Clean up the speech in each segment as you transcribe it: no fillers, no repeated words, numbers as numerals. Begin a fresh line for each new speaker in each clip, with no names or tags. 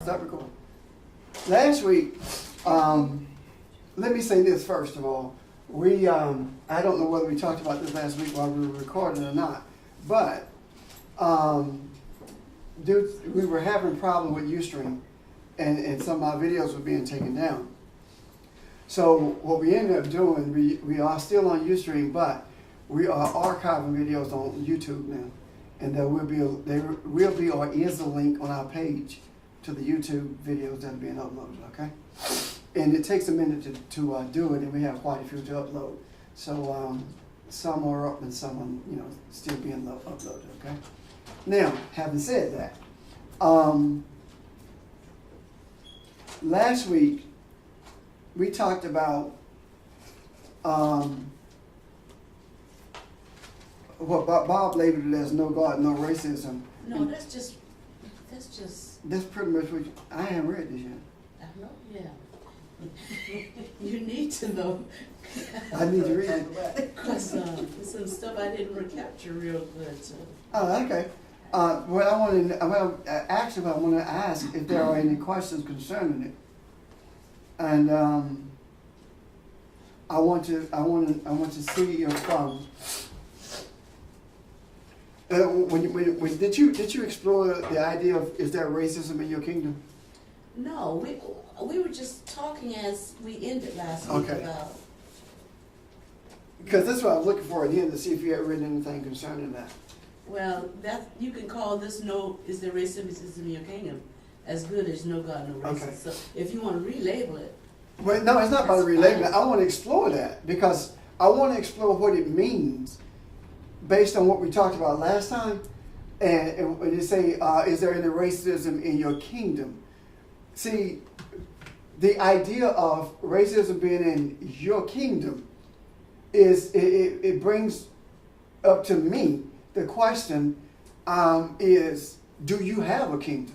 stop recording. Last week, let me say this first of all. We, I don't know whether we talked about this last week while we were recording or not, but we were having a problem with Ustream, and some of our videos were being taken down. So what we ended up doing, we are still on Ustream, but we are archiving videos on YouTube now, and there will be or is a link on our page to the YouTube videos that are being uploaded. Okay, and it takes a minute to do it, and we have quite a few to upload. So some are up and some are still being uploaded. Okay. Now, having said that, last week we talked about what Bob labeled it as no God, no racism.
No, that's
pretty much what I haven't read this yet.
I know, yeah. You need to know.
I need to read it.
Because some stuff I didn't recapture real good. So.
Oh, okay. I want to ask if there are any questions concerning it, and I want to see if did you explore the idea of is there racism in your kingdom?
No, we were just talking as we ended last week about.
Because that's what I was looking for at the end to see if you had written anything concerning that.
Well, that you can call this "No, is there racism in your kingdom?" as good as "No God, no racism."
Okay.
So if you want to relabel it.
Well, no, it's not about relabeling it. I want to explore that because I want to explore what it means based on what we talked about last time. And when you say, "Is there any racism in your kingdom?" See, the idea of racism being in your kingdom is it brings up to me. The question is, do you have a kingdom?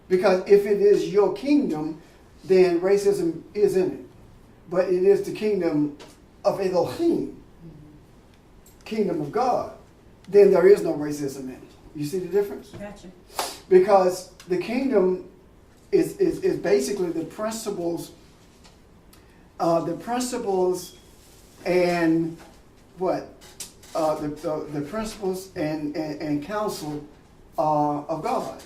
Because if it is your kingdom, then racism is in it. But it is the kingdom of Elohim, kingdom of God. Then there is no racism in it. You see the difference?
Gotcha.
Because the kingdom is basically the principles and what? The principles and counsel of God.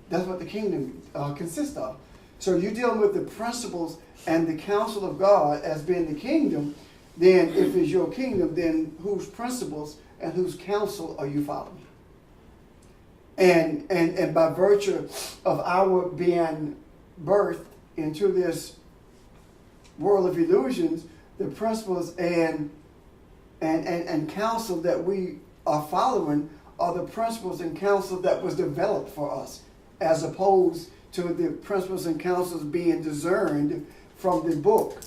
That's what the kingdom consists of. So you're dealing with the principles and the counsel of God as being the kingdom. Then if it's your kingdom, then whose principles and whose counsel are you following? And by virtue of our being birthed into this world of illusions, the principles and counsel that we are following are the principles and counsel that was developed for us, as opposed to the principles and counsels being discerned from the book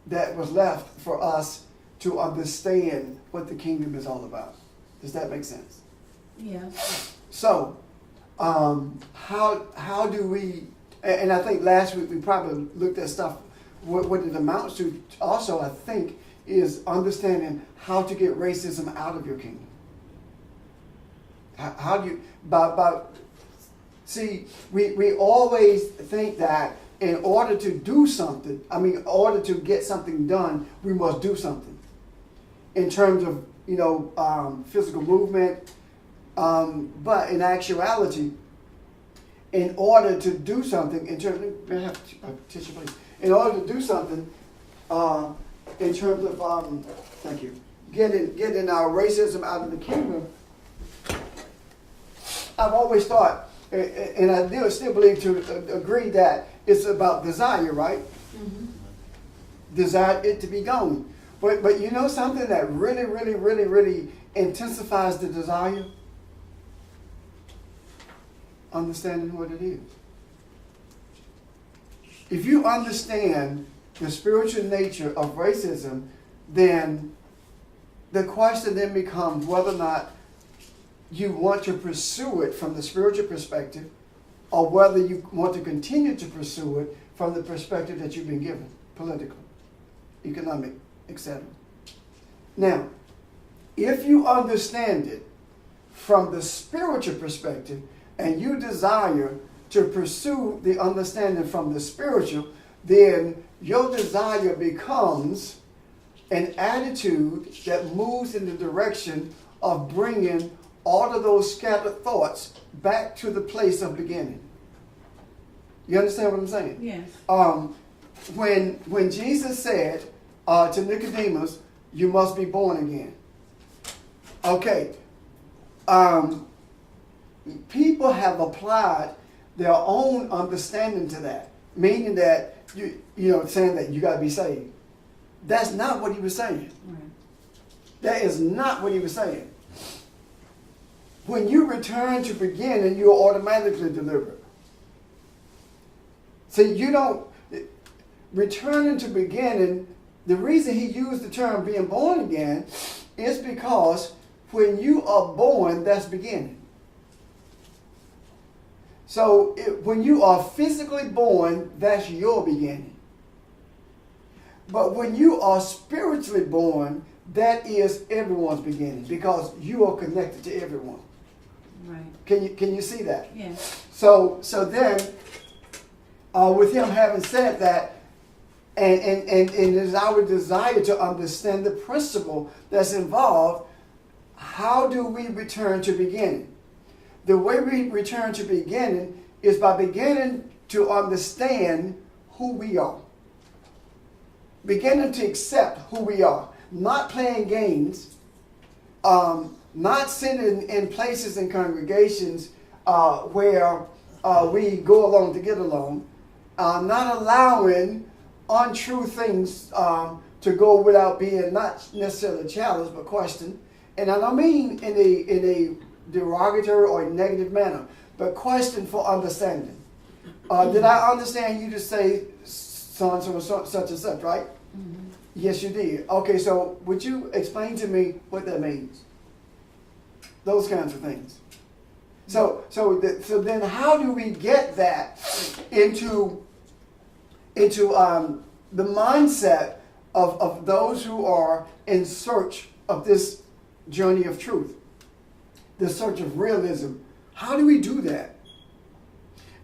that was left for us to understand what the kingdom is all about. Does that make sense?
Yeah.
So, how do we? And I think last week we probably looked at stuff. What it amounts to, also, I think, is understanding how to get racism out of your kingdom. How do you? See, we always think that in order to do something, in order to get something done, we must do something. In terms of physical movement, but in actuality, in order to do something, in order to do something, in terms of getting our racism out of the kingdom, I've always thought, and I still believe to agree that it's about desire, right?
Mm-hmm.
Desire it to be gone. But you know something that really, really, really, really intensifies the desire? Understanding what it is. If you understand the spiritual nature of racism, then the question then becomes whether or not you want to pursue it from the spiritual perspective, or whether you want to continue to pursue it from the perspective that you've been given, political, economic, etc. Now, if you understand it from the spiritual perspective and you desire to pursue the understanding from the spiritual, then your desire becomes an attitude that moves in the direction of bringing all of those scattered thoughts back to the place of beginning. You understand what I'm saying?
Yes.
When Jesus said to Nicodemus, you must be born again. Okay. People have applied their own understanding to that, meaning that saying that you got to be saved. That's not what he was saying.
Right.
That is not what he was saying. When you return to beginning, you're automatically delivered. See, you don't returning to beginning. The reason he used the term being born again is because when you are born, that's beginning. So when you are physically born, that's your beginning. But when you are spiritually born, that is everyone's beginning because you are connected to everyone.
Right.
Can you see that?
Yes.
So then, with him having said that, and it is our desire to understand the principle that's involved, how do we return to beginning? The way we return to beginning is by beginning to understand who we are. Beginning to accept who we are. Not playing games. Not sitting in places and congregations where we go along to get along. Not allowing untrue things to go without being not necessarily challenged but questioned. And I don't mean in a derogatory or negative manner, but question for understanding. Did I understand you to say so-and-so, such and such, right?
Mm-hmm.
Yes, you did. Okay, so would you explain to me what that means? Those kinds of things. So then how do we get that into the mindset of those who are in search of this journey of truth, the search of realism? How do we do that?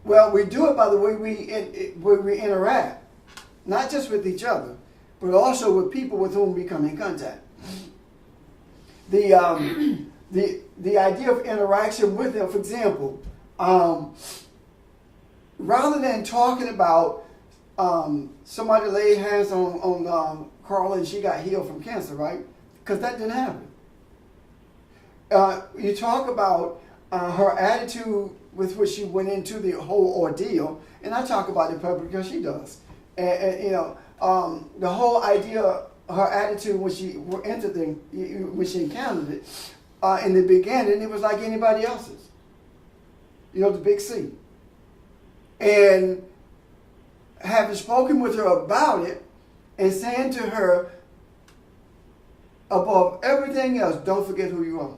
Well, we do it by the way we interact, not just with each other, but also with people with whom we come in contact. The idea of interaction with them, for example, rather than talking about somebody laid hands on Carla and she got healed from cancer, right? Because that didn't happen. You talk about her attitude with which she went into the whole ordeal, and I talk about it publicly because she does. And the whole idea, her attitude when she entered when she encountered it in the beginning, it was like anybody else's. The big C. And having spoken with her about it and saying to her, above everything else, don't forget who you are.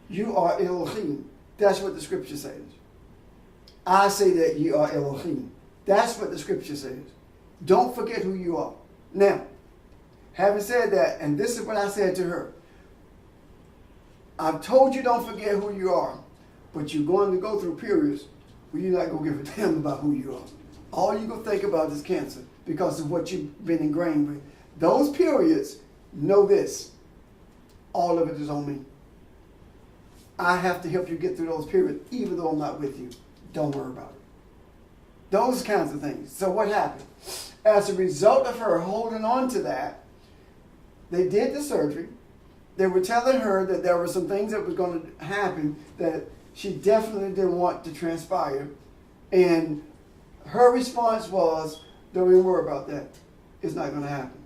You are Elohim. That's what the scripture says. I say that you are Elohim. That's what the scripture says. Don't forget who you are. Now, having said that, and this is what I said to her. I've told you don't forget who you are, but you're going to go through periods where you're not going to give a damn about who you are. All you're going to think about is cancer because of what you've been ingrained with. Those periods, know this, all of it is on me. I have to help you get through those periods, even though I'm not with you. Don't worry about it. Those kinds of things. So what happened? As a result of her holding on to that, they did the surgery. They were telling her that there were some things that were going to happen that she definitely didn't want to transpire. And her response was, don't even worry about that. It's not going to happen.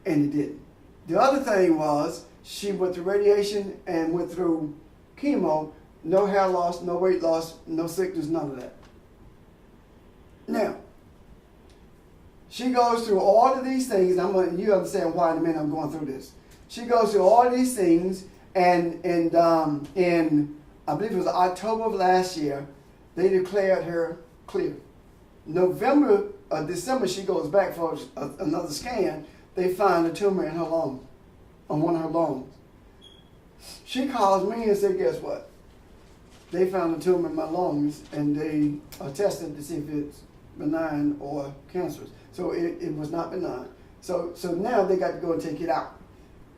And it didn't. The other thing was, she went through radiation and went through chemo, no hair loss, no weight loss, no sickness, none of that. Now, she goes through all of these things. You understand why in a minute I'm going through this. She goes through all of these things, and in I believe it was October of last year, they declared her clear. December, she goes back for another scan. They find a tumor in her lung, on one of her lungs. She calls me and said, guess what? they found a tumor in my lungs, and they tested to see if it's benign or cancerous. So it was not benign. So now they got to go and take it out.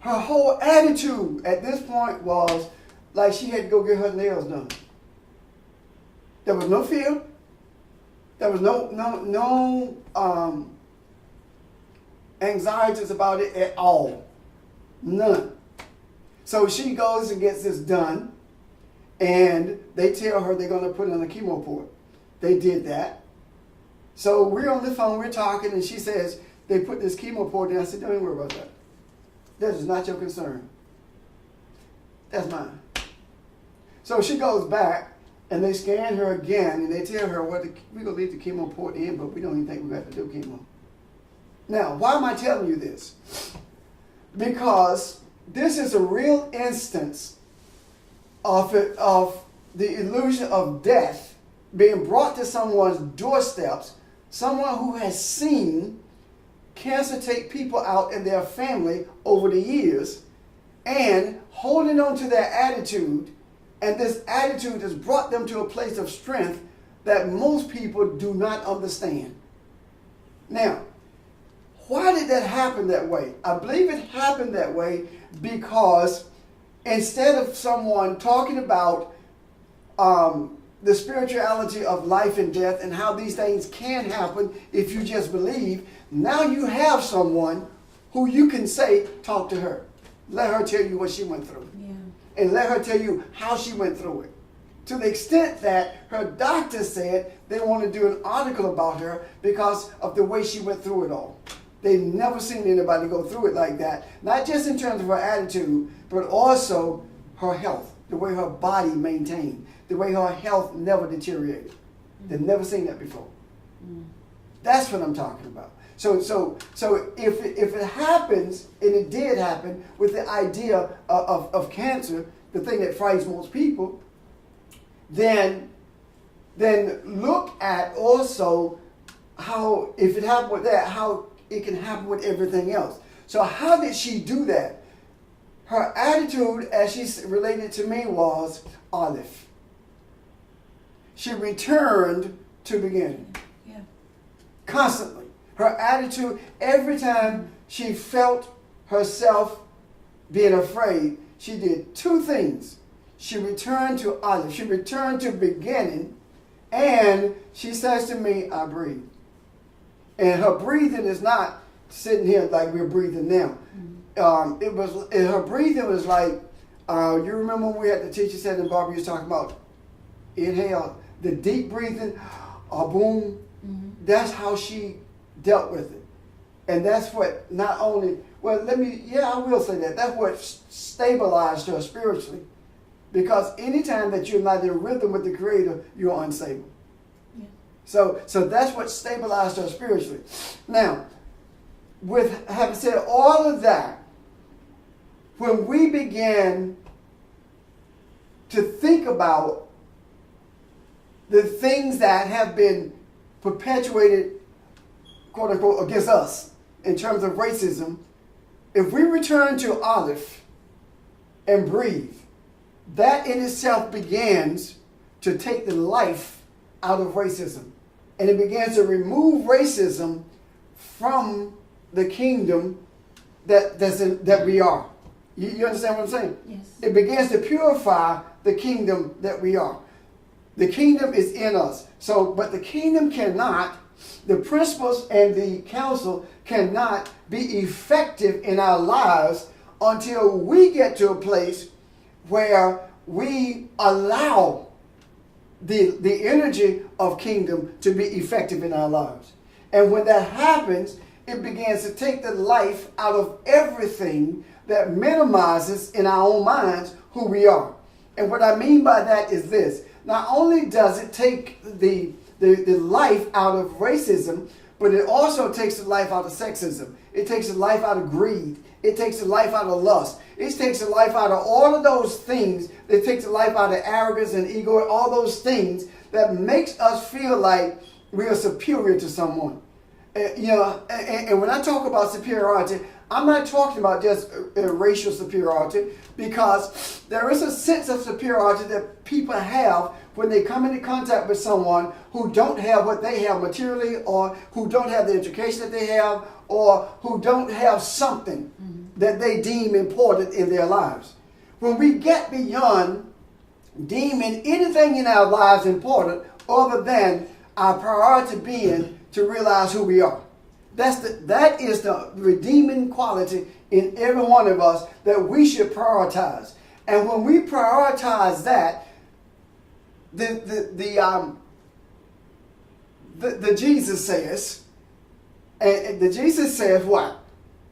Her whole attitude at this point was like she had to go get her nails done. There was no fear. There was no anxieties about it at all. None. So she goes and gets this done, and they tell her they're going to put in a chemo port. They did that. So we're on the phone, we're talking, and she says, they put this chemo port in. I said, don't even worry about that. That is not your concern. That's mine. So she goes back, and they scan her again, and they tell her, well, we're going to leave the chemo port in, but we don't even think we have to do chemo. Now, why am I telling you this? Because this is a real instance of the illusion of death being brought to someone's doorsteps, someone who has seen cancer take people out in their family over the years, and holding on to their attitude, and this attitude has brought them to a place of strength that most people do not understand. Now, why did that happen that way? I believe it happened that way because instead of someone talking about the spirituality of life and death and how these things can happen if you just believe, now you have someone who you can say, talk to her. Let her tell you what she went through. Yeah. And let her tell you how she went through it. To the extent that her doctor said they want to do an article about her because of the way she went through it all. They've never seen anybody go through it like that. Not just in terms of her attitude, but also her health, the way her body maintained, the way her health never deteriorated. They've never seen that before. That's what I'm talking about. So if it happens, and it did happen with the idea of cancer, the thing that frightens most people, then look at also how, if it happened with that, how it can happen with everything else. So how did she do that? Her attitude, as she related to me, was Olive. She returned to beginning. Yeah. Constantly. Her attitude, every time she felt herself being afraid, she did two things. She returned to Olive. She returned to beginning, and she says to me, I breathe. And her breathing is not sitting here like we're breathing now. Her breathing was like, you remember when we had the teacher said, and Barbara was talking about inhale, the deep breathing, boom. That's how she dealt with it. And that's what not only, I will say that. That's what stabilized her spiritually. Because anytime that you're not in rhythm with the Creator, you're unstable. Yeah. So that's what stabilized her spiritually. Now, with having said all of that, when we began to think about the things that have been perpetuated, quote unquote, against us in terms of racism, if we return to Olive and breathe, that in itself begins to take the life out of racism. And it begins to remove racism from the kingdom that we are. You understand what I'm saying? Yes. It begins to purify the kingdom that we are. The kingdom is in us. But the kingdom cannot, the principles and the counsel cannot be effective in our lives until we get to a place where we allow the energy of kingdom to be effective in our lives. And when that happens, it begins to take the life out of everything that minimizes in our own minds who we are. And what I mean by that is this. Not only does it take the life out of racism, but it also takes the life out of sexism. It takes the life out of greed. It takes the life out of lust. It takes the life out of all of those things. It takes the life out of arrogance and ego, all those things that makes us feel like we are superior to someone. And when I talk about superiority, I'm not talking about just racial superiority, because there is a sense of superiority that people have when they come into contact with someone who don't have what they have materially, or who don't have the education that they have, or who don't have something that they deem important in their lives. When we get beyond deeming anything in our lives important other than our priority being to realize who we are. That is the redeeming quality in every one of us that we should prioritize. And when we prioritize that, the Jesus says, and the Jesus says what?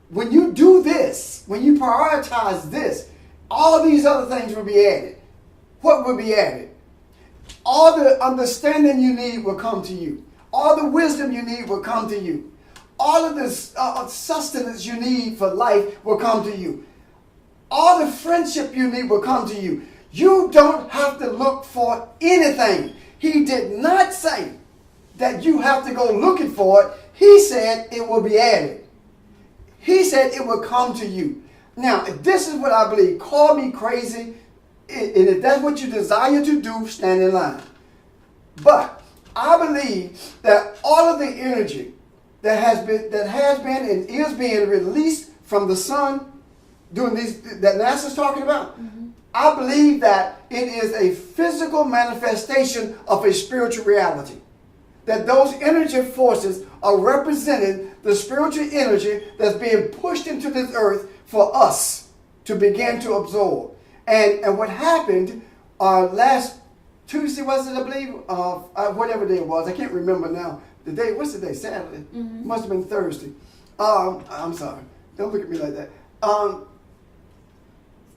When you do this, when you prioritize this, all these other things will be added. What will be added? All the understanding you need will come to you. All the wisdom you need will come to you. All of the sustenance you need for life will come to you. All the friendship you need will come to you. You don't have to look for anything. He did not say that you have to go looking for it. He said it will be added. He said it will come to you. Now, this is what I believe. Call me crazy. And if that's what you desire to do, stand in line. But I believe that all of the energy that has been and is being released from the sun during these that NASA's talking about, I believe that it is a physical manifestation of a spiritual reality. That those energy forces are representing the spiritual energy that's being pushed into this earth for us to begin to absorb. And what happened last Tuesday, was it, I believe, whatever day it was, I can't remember now. The day, what's the day? Saturday? Must have been Thursday. I'm sorry. Don't look at me like that.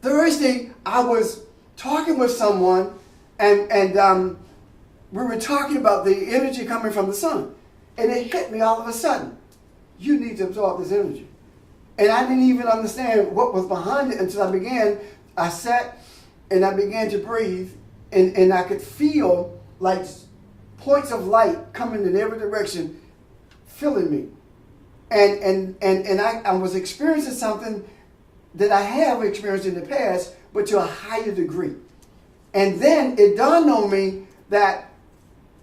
Thursday, I was talking with someone, and we were talking about the energy coming from the sun. And it hit me all of a sudden. You need to absorb this energy. And I didn't even understand what was behind it until I sat and I began to breathe, and I could feel like points of light coming in every direction, filling me. And I was experiencing something that I have experienced in the past, but to a higher degree. And then it dawned on me that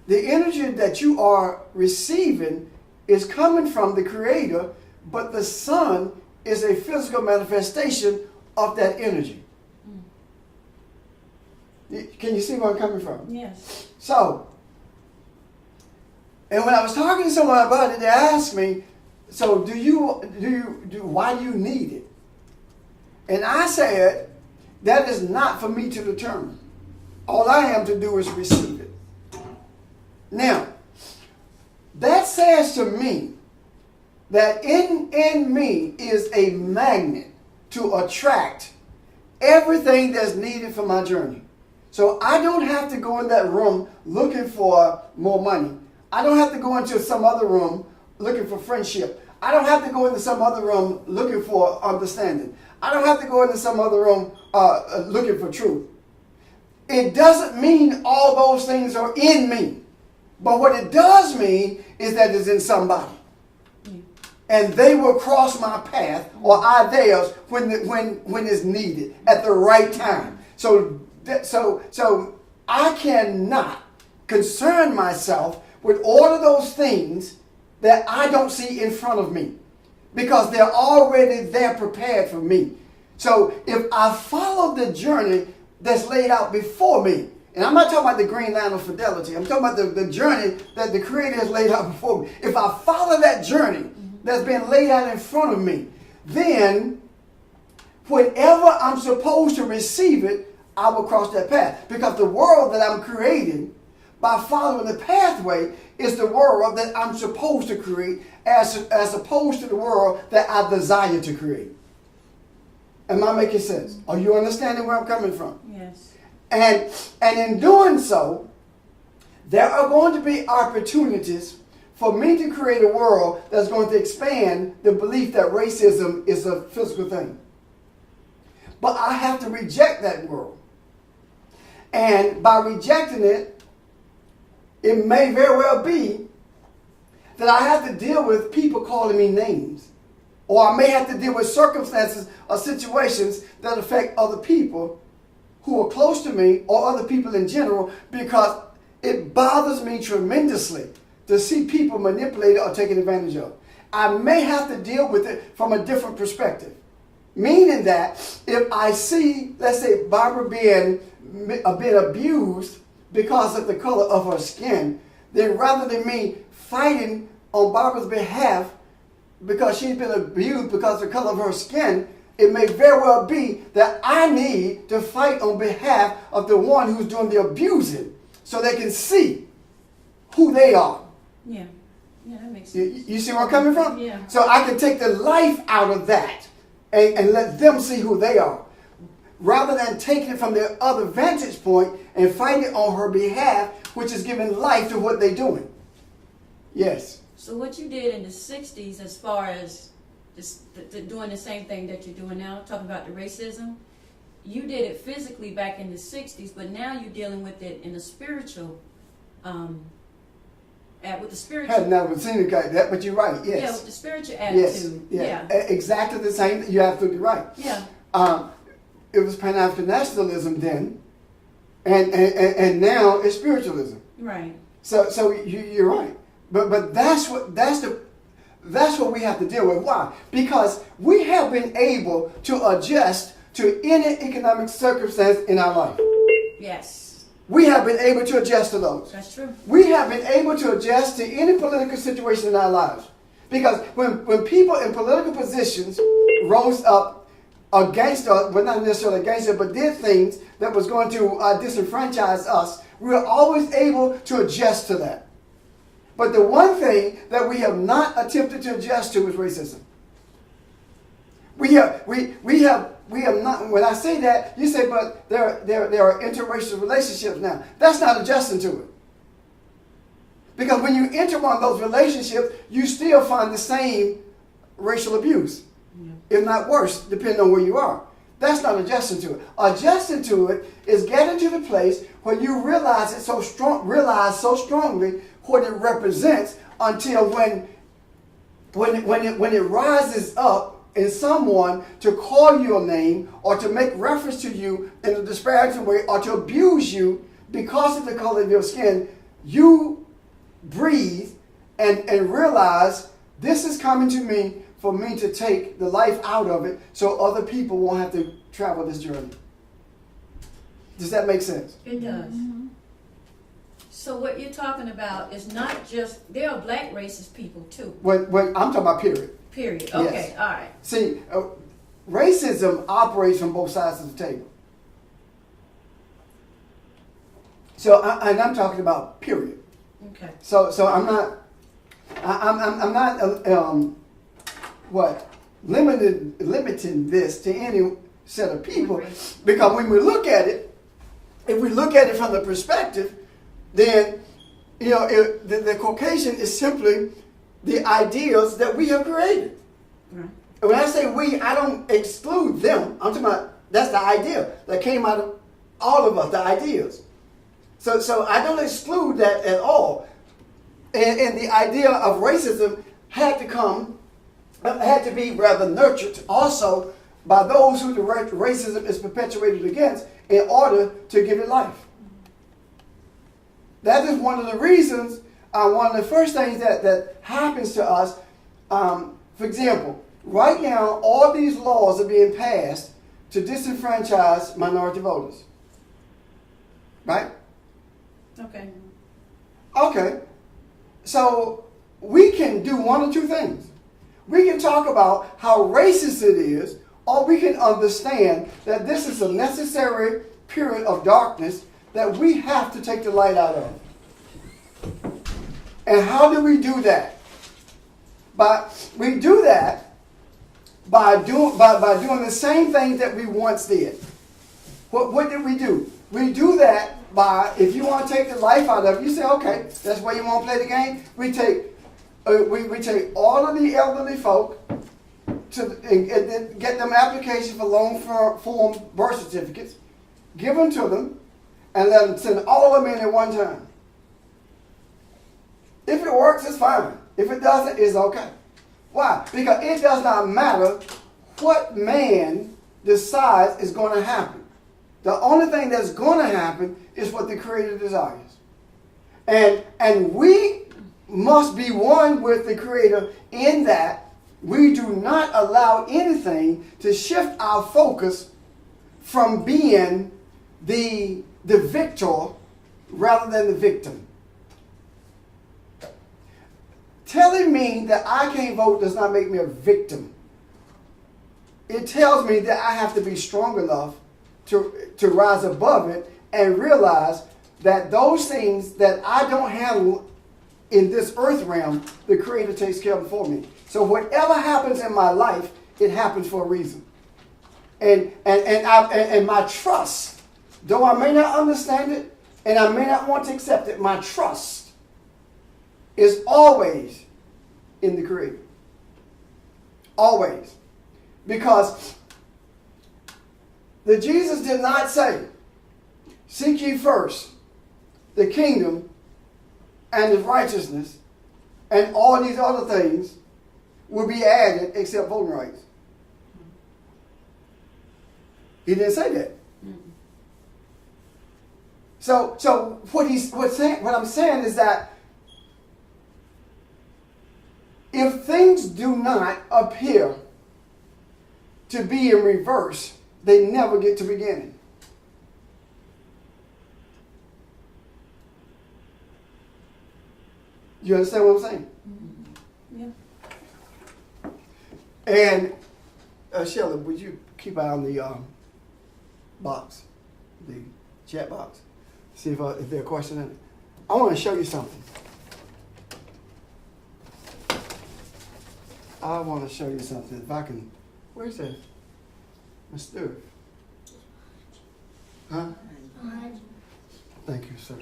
the energy that you are receiving is coming from the Creator, but the sun is a physical manifestation of that energy. Can you see where I'm coming from?
Yes.
So, and when I was talking to someone about it, they asked me, so why do you need it? And I said, that is not for me to determine. All I am to do is receive it. Now, that says to me that in me is a magnet to attract everything that's needed for my journey. So I don't have to go in that room looking for more money. I don't have to go into some other room looking for friendship. I don't have to go into some other room looking for understanding. I don't have to go into some other room looking for truth. It doesn't mean all those things are in me. But what it does mean is that it's in somebody. And they will cross my path, or I theirs, when it's needed at the right time. So I cannot concern myself with all of those things that I don't see in front of me, because they're already there prepared for me. So if I follow the journey that's laid out before me, and I'm not talking about the green line of fidelity, I'm talking about the journey that the Creator has laid out before me. If I follow that journey that's been laid out in front of me, then whenever I'm supposed to receive it, I will cross that path. Because the world that I'm creating by following the pathway is the world that I'm supposed to create, as opposed to the world that I desire to create. Am I making sense? Are you understanding where I'm coming from?
Yes.
And in doing so, there are going to be opportunities for me to create a world that's going to expand the belief that racism is a physical thing. But I have to reject that world. And by rejecting it, it may very well be that I have to deal with people calling me names. Or I may have to deal with circumstances or situations that affect other people who are close to me or other people in general, because it bothers me tremendously to see people manipulated or taken advantage of. I may have to deal with it from a different perspective. Meaning that if I see, let's say, Barbara being abused because of the color of her skin, then rather than me fighting on Barbara's behalf because she's been abused because of the color of her skin, it may very well be that I need to fight on behalf of the one who's doing the abusing so they can see who they are.
Yeah. Yeah, that makes sense.
You see where I'm coming from?
Yeah.
So I can take the life out of that and let them see who they are, rather than taking it from their other vantage point and fighting on her behalf, which is giving life to what they're doing. Yes.
So what you did in the 60s as far as doing the same thing that you're doing now, talking about the racism, you did it physically back in the 60s, but now you're dealing with it in a spiritual, with the spiritual.
I had never seen it like that, but you're right, yes.
Yeah, with the spiritual
Yes,
attitude.
yeah. Exactly the same, you're absolutely right.
Yeah.
It was Pan-African nationalism then, and now it's spiritualism.
Right.
So you're right. But that's what we have to deal with. Why? Because we have been able to adjust to any economic circumstance in our life.
Yes.
We have been able to adjust to those.
That's true.
We have been able to adjust to any political situation in our lives. Because when people in political positions rose up against us, well, not necessarily against us, but did things that was going to disenfranchise us, we were always able to adjust to that. But the one thing that we have not attempted to adjust to is racism. We have not. When I say that, you say, but there are interracial relationships now. That's not adjusting to it. Because when you enter one of those relationships, you still find the same racial abuse, if not worse, depending on where you are. That's not adjusting to it. Adjusting to it is getting to the place where you realize so strongly what it represents, until when it rises up in someone to call you a name or to make reference to you in a disparaging way or to abuse you because of the color of your skin, you breathe and realize this is coming to me for me to take the life out of it so other people won't have to travel this journey. Does that make sense?
It does. Mm-hmm. So what you're talking about is not just, there are black racist people too.
When I'm talking about period.
Period. Okay,
yes.
All right.
See, racism operates from both sides of the table. So, and I'm talking about period.
Okay.
So I'm not limiting this to any set of people, because when we look at it, if we look at it from the perspective, then the Caucasian is simply the ideals that we have created. Right. And when I say we, I don't exclude them. I'm talking about that's the idea that came out of all of us, the ideas. So I don't exclude that at all. And the idea of racism had to be rather nurtured also by those who the racism is perpetuated against in order to give it life. That is one of the reasons, one of the first things that happens to us. For example, right now, all these laws are being passed to disenfranchise minority voters. Right?
Okay.
Okay. So we can do one or two things. We can talk about how racist it is, or we can understand that this is a necessary period of darkness that we have to take the light out of. And how do we do that? We do that by doing the same things that we once did. What did we do? We do that by, if you want to take the life out of it, you say, okay, that's why you want to play the game. We take all of the elderly folk and get them applications for long form birth certificates, give them to them, and let them send all of them in at one time. If it works, it's fine. If it doesn't, it's okay. Why? Because it does not matter what man decides is going to happen. The only thing that's going to happen is what the Creator desires. And we must be one with the Creator in that we do not allow anything to shift our focus from being the victor rather than the victim. Telling me that I can't vote does not make me a victim. It tells me that I have to be strong enough to rise above it and realize that those things that I don't handle in this earth realm, the Creator takes care of for me. So whatever happens in my life, it happens for a reason. And my trust, though I may not understand it and I may not want to accept it, my trust is always in the Creator. Always. Because the Jesus did not say, seek ye first the kingdom and His righteousness, and all these other things will be added except voting rights. He didn't say that. So what I'm saying is that if things do not appear to be in reverse, they never get to beginning. You understand what I'm saying?
Yeah.
And Shelley, would you keep eye on the box, the chat box, see if there's a question in it? I want to show you something. I want to show you something. If I can, where's that? Miss Stewart? Huh? Thank you, sir.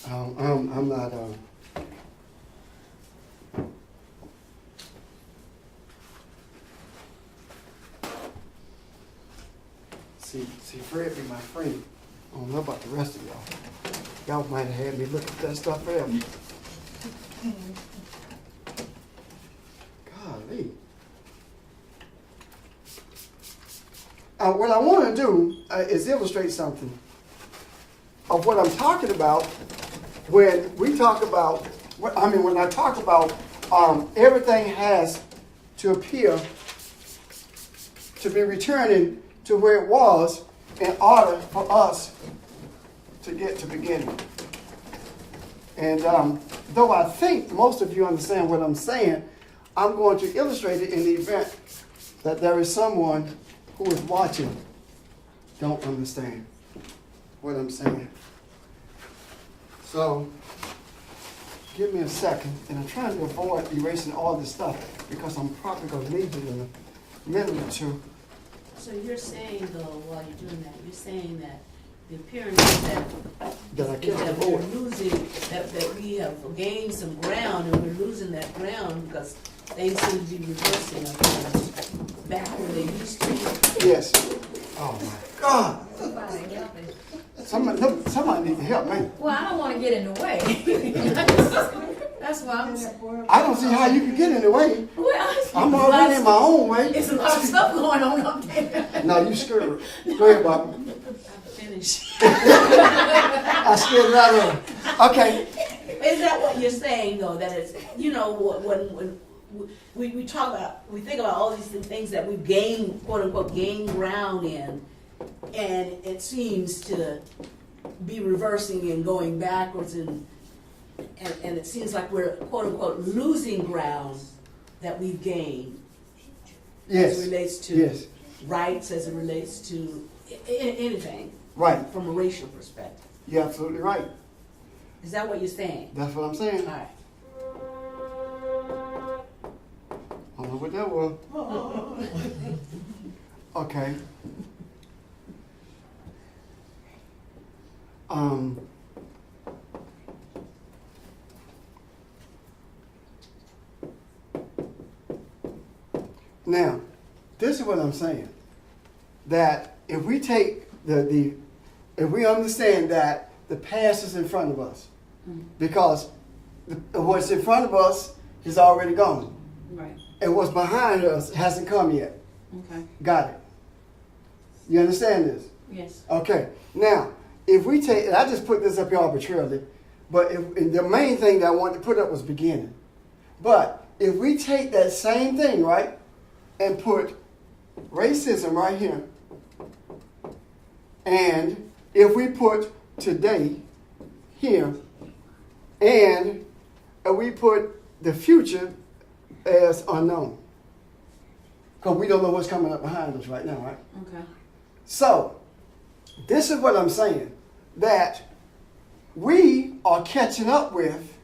I'm not. See, Fred be my friend. I don't know about the rest of y'all. Y'all might have had me look at that stuff forever. Golly. What I want to do is illustrate something of what I'm talking about when we talk about, when I talk about everything has to appear to be returning to where it was in order for us to get to beginning. And though I think most of you understand what I'm saying, I'm going to illustrate it in the event that there is someone who is watching don't understand what I'm saying. So, give me a second, and I'm trying to avoid erasing all this stuff because I'm probably going to need it in a minute or two.
So you're saying, though, while you're doing that, you're saying that the appearance is
That I can't
that we're
avoid.
losing, that we have gained some ground and we're losing that ground because things seem to be reversing up back where they used to.
Yes. Oh my God. Somebody needs to help me.
Well, I don't want to get in the way. That's why I'm saying.
I don't see how you can get in the way.
Well,
I'm already in my own way.
It's a lot of stuff going on up there.
No, you scared. Go ahead, Bob.
Finish.
I scared it out of her. Okay.
Is that what you're saying, though? That it's, you know, when we talk about, we think about all these things that we've gained, quote unquote, gained ground in, and it seems to be reversing and going backwards, and it seems like we're, quote unquote, losing ground that we've gained.
Yes.
As it relates to
Yes.
rights, as it relates to anything.
Right.
From a racial perspective.
You're absolutely right.
Is that what you're saying?
That's what I'm saying.
All right.
I don't know what that was. Okay. Now, this is what I'm saying. That if we take if we understand that the past is in front of us, Because what's in front of us is already gone.
Right.
And what's behind us hasn't come yet.
Okay.
Got it. You understand this?
Yes.
Okay. Now, if we take, and I just put this up here arbitrarily, but and the main thing that I wanted to put up was beginning. But if we take that same thing, right, and put racism right here, and if we put today here, and we put the future as unknown, because we don't know what's coming up behind us right now, right?
Okay.
So, this is what I'm saying, that we are catching up with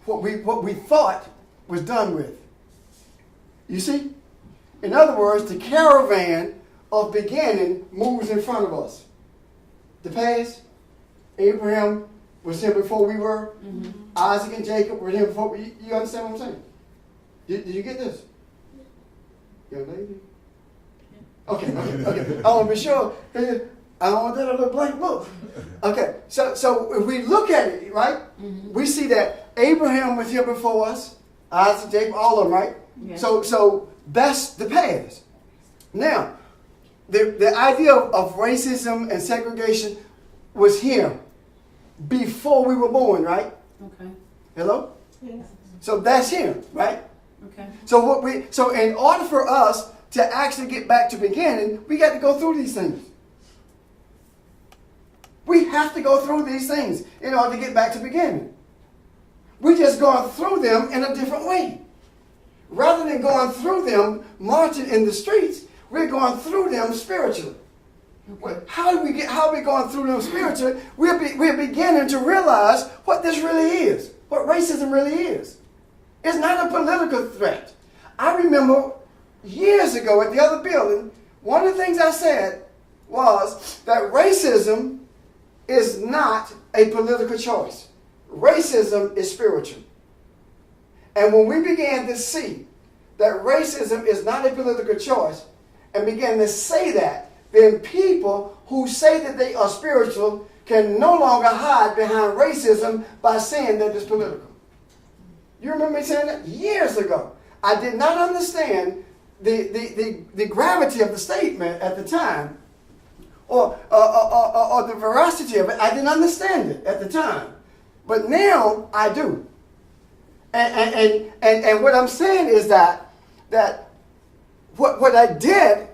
what we thought was done with. You see? In other words, the caravan of beginning moves in front of us. The past, Abraham was here before we were.
Mm-hmm.
Isaac and Jacob were here before we. You understand what I'm saying? Did you get this? Young lady? Okay. I want to be sure. I don't want that other blank book. Okay, so if we look at it, right, we see that Abraham was here before us, Isaac, Jacob, all of them, right?
Yeah.
So that's the past. Now, the idea of racism and segregation was here before we were born, right?
Okay.
Hello?
Yes.
So that's here, right?
Okay.
So in order for us to actually get back to beginning, we got to go through these things. We have to go through these things in order to get back to beginning. We're just going through them in a different way. Rather than going through them marching in the streets, we're going through them spiritually.
Okay.
How are we going through them spiritually? We're beginning to realize what this really is, what racism really is. It's not a political threat. I remember years ago at the other building, one of the things I said was that racism is not a political choice. Racism is spiritual. And when we began to see that racism is not a political choice and began to say that, then people who say that they are spiritual can no longer hide behind racism by saying that it's political. You remember me saying that? Years ago. I did not understand the gravity of the statement at the time, or the veracity of it. I didn't understand it at the time. But now I do. And what I'm saying is that what I did,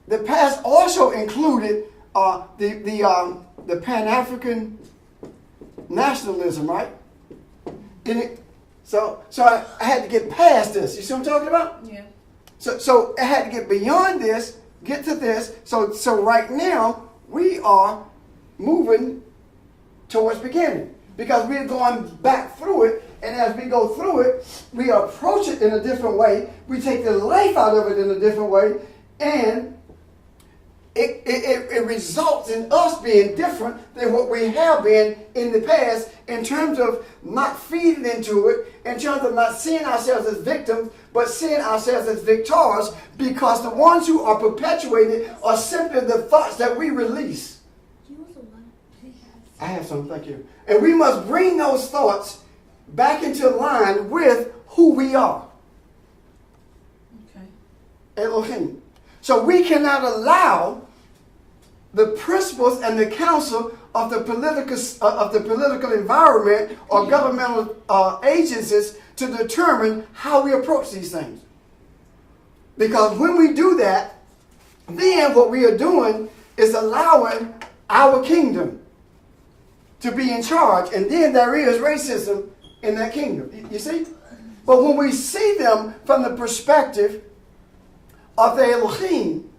the past also included the Pan-African nationalism, right? So I had to get past this. You see what I'm talking about?
Yeah.
So I had to get beyond this, get to this. So right now we are moving towards beginning, because we're going back through it, and as we go through it, we approach it in a different way. We take the life out of it in a different way, and it results in us being different than what we have been in the past, in terms of not feeding into it, in terms of not seeing ourselves as victims, but seeing ourselves as victors, because the ones who are perpetuated are simply the thoughts that we release. I have some, thank you. And we must bring those thoughts back into line with who we are.
Okay.
Elohim. So we cannot allow the principles and the counsel of the political environment or governmental agencies to determine how we approach these things. Because when we do that, then what we are doing is allowing our kingdom to be in charge, and then there is racism in that kingdom. You see? But when we see them from the perspective of the Elohim,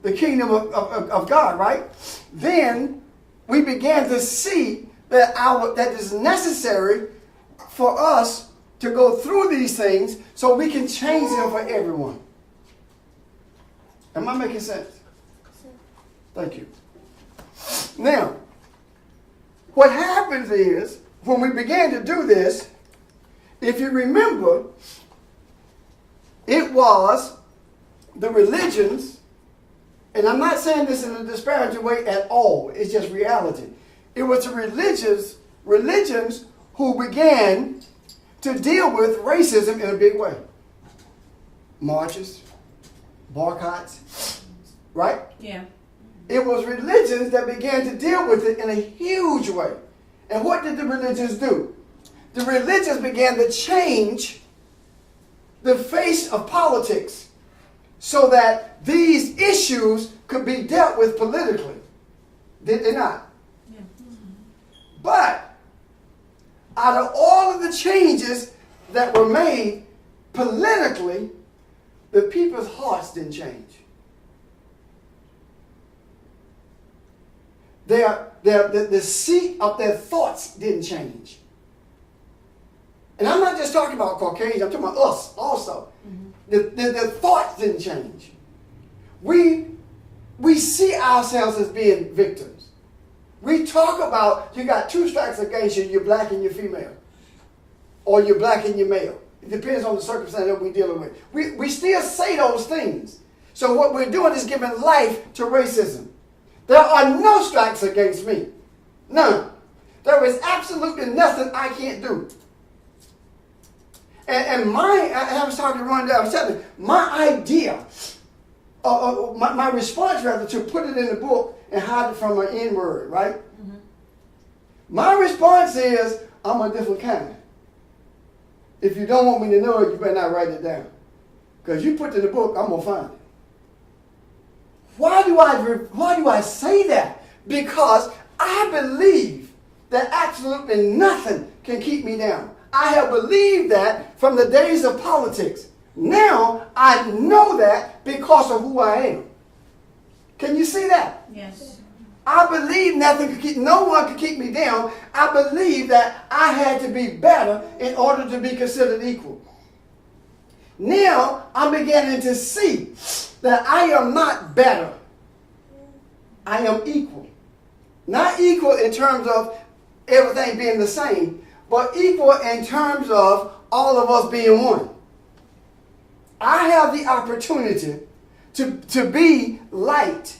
the kingdom of God, right? Then we began to see that that is necessary for us to go through these things so we can change them for everyone. Am I making sense? Thank you. Now, what happens is, when we began to do this, if you remember, it was the religions, and I'm not saying this in a disparaging way at all, it's just reality. It was the religions who began to deal with racism in a big way. Marches, boycotts, right?
Yeah.
It was religions that began to deal with it in a huge way. And what did the religions do? The religions began to change the face of politics so that these issues could be dealt with politically. Did they not?
Yeah.
But out of all of the changes that were made politically, the people's hearts didn't change. The seat of their thoughts didn't change. And I'm not just talking about Caucasians, I'm talking about us also. The thoughts didn't change. We see ourselves as being victims. We talk about you got two strikes against you, you're black and you're female. Or you're black and you're male. It depends on the circumstance that we're dealing with. We still say those things. So what we're doing is giving life to racism. There are no strikes against me. None. There is absolutely nothing I can't do. And I was talking to Ron, I was telling you, my idea, my response rather, to put it in the book and hide it from an N-word, right? Mm-hmm. My response is, I'm a different kind. If you don't want me to know it, you better not write it down. Because you put it in the book, I'm going to find it. Why do I say that? Because I believe that absolutely nothing can keep me down. I have believed that from the days of politics. Now I know that because of who I am. Can you see that?
Yes.
I believe no one could keep me down. I believe that I had to be better in order to be considered equal. Now I'm beginning to see that I am not better. I am equal. Not equal in terms of everything being the same, but equal in terms of all of us being one. I have the opportunity to be light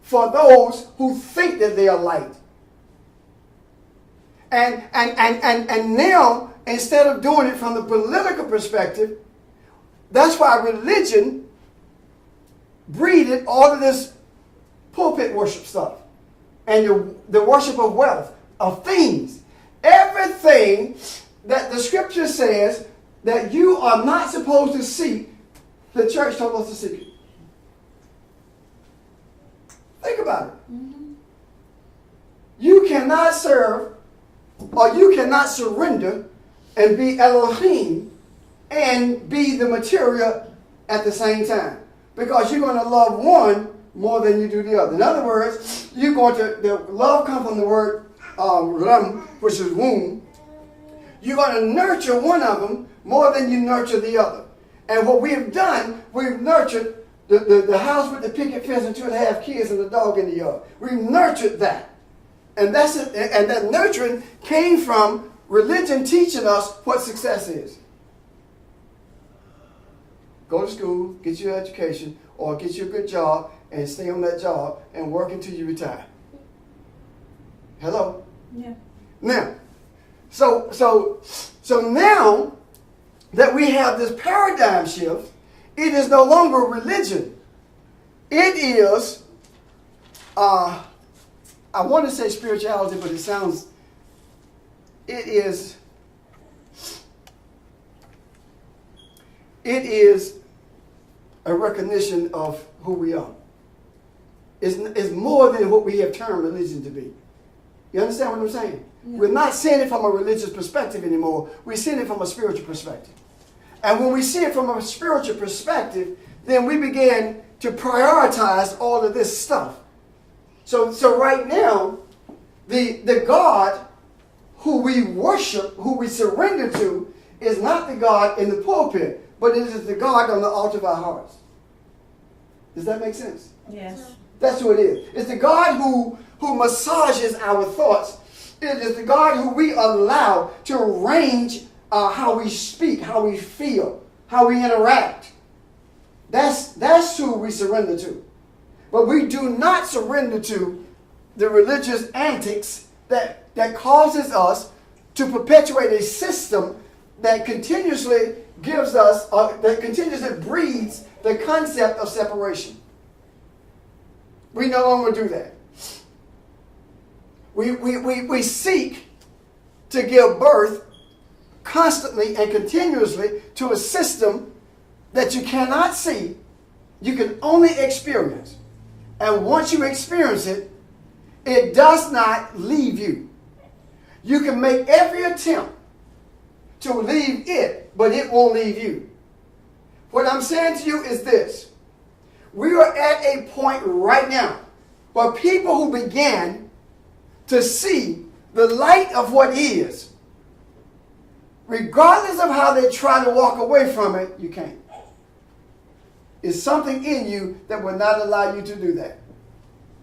for those who think that they are light. And now, instead of doing it from the political perspective, that's why religion breeded all of this pulpit worship stuff and the worship of wealth, of things. Everything that the scripture says that you are not supposed to seek, the church told us to seek it. Think about it. Mm-hmm. You cannot serve or you cannot surrender and be Elohim and be the material at the same time. Because you're going to love one more than you do the other. In other words, the love comes from the word ram, which is womb. You're going to nurture one of them more than you nurture the other. And what we have done, we've nurtured the house with the picket fence and 2.5 kids and the dog in the yard. We've nurtured that. And that's it. And that nurturing came from religion teaching us what success is. Go to school, get your education, or get you a good job and stay on that job and work until you retire. Hello?
Yeah.
Now, so now that we have this paradigm shift, it is no longer religion. It is, I want to say spirituality, but it is a recognition of who we are. It's more than what we have termed religion to be. You understand what I'm saying? Yeah. We're not seeing it from a religious perspective anymore. We're seeing it from a spiritual perspective. And when we see it from a spiritual perspective, then we begin to prioritize all of this stuff. So right now, the God who we worship, who we surrender to, is not the God in the pulpit, but it is the God on the altar of our hearts. Does that make sense?
Yes.
That's who it is. It's the God who massages our thoughts. It is the God who we allow to arrange how we speak, how we feel, how we interact. That's who we surrender to. But we do not surrender to the religious antics that causes us to perpetuate a system that continuously gives us, that continuously breeds the concept of separation. We no longer do that. We seek to give birth constantly and continuously to a system that you cannot see, you can only experience. And once you experience it, it does not leave you. You can make every attempt to leave it, but it won't leave you. What I'm saying to you is this. We are at a point right now where people who began to see the light of what is, regardless of how they try to walk away from it, you can't. It's something in you that will not allow you to do that.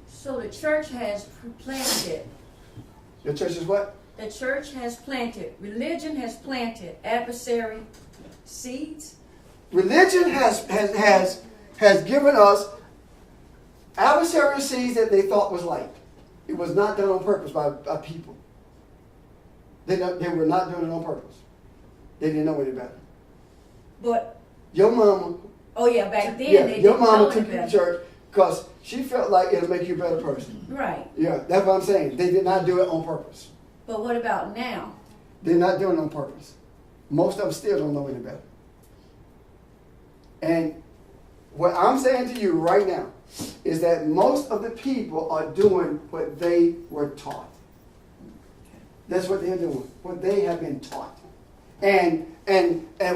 So the church has planted.
Your church is what?
The church has planted. Religion has planted adversary seeds.
Religion has given us adversary seeds that they thought was light. It was not done on purpose by people. They were not doing it on purpose. They didn't know any better.
But
your mama.
Oh yeah, back then
Yeah,
they
your
didn't
mama
know
took
any
you to
better.
church because she felt like it'll make you a better person.
Right.
Yeah, that's what I'm saying. They did not do it on purpose.
But what about now?
They're not doing it on purpose. Most of them still don't know any better. And what I'm saying to you right now is that most of the people are doing what they were taught. That's what they're doing, what they have been taught. And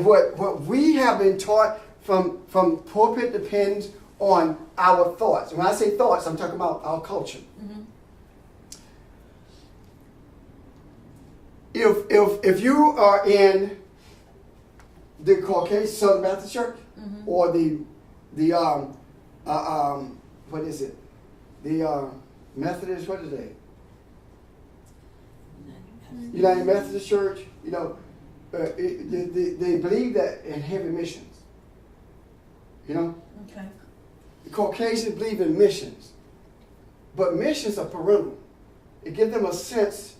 what we have been taught from pulpit depends on our thoughts. When I say thoughts, I'm talking about our culture.
Mm-hmm.
If you are in the Caucasian Southern Baptist Church,
Mm-hmm.
or the what is it? The Methodist, what is they? United Methodist Church, you know, they believe that in heavy missions. You know?
Okay.
The Caucasians believe in missions. But missions are parental. It gives them a sense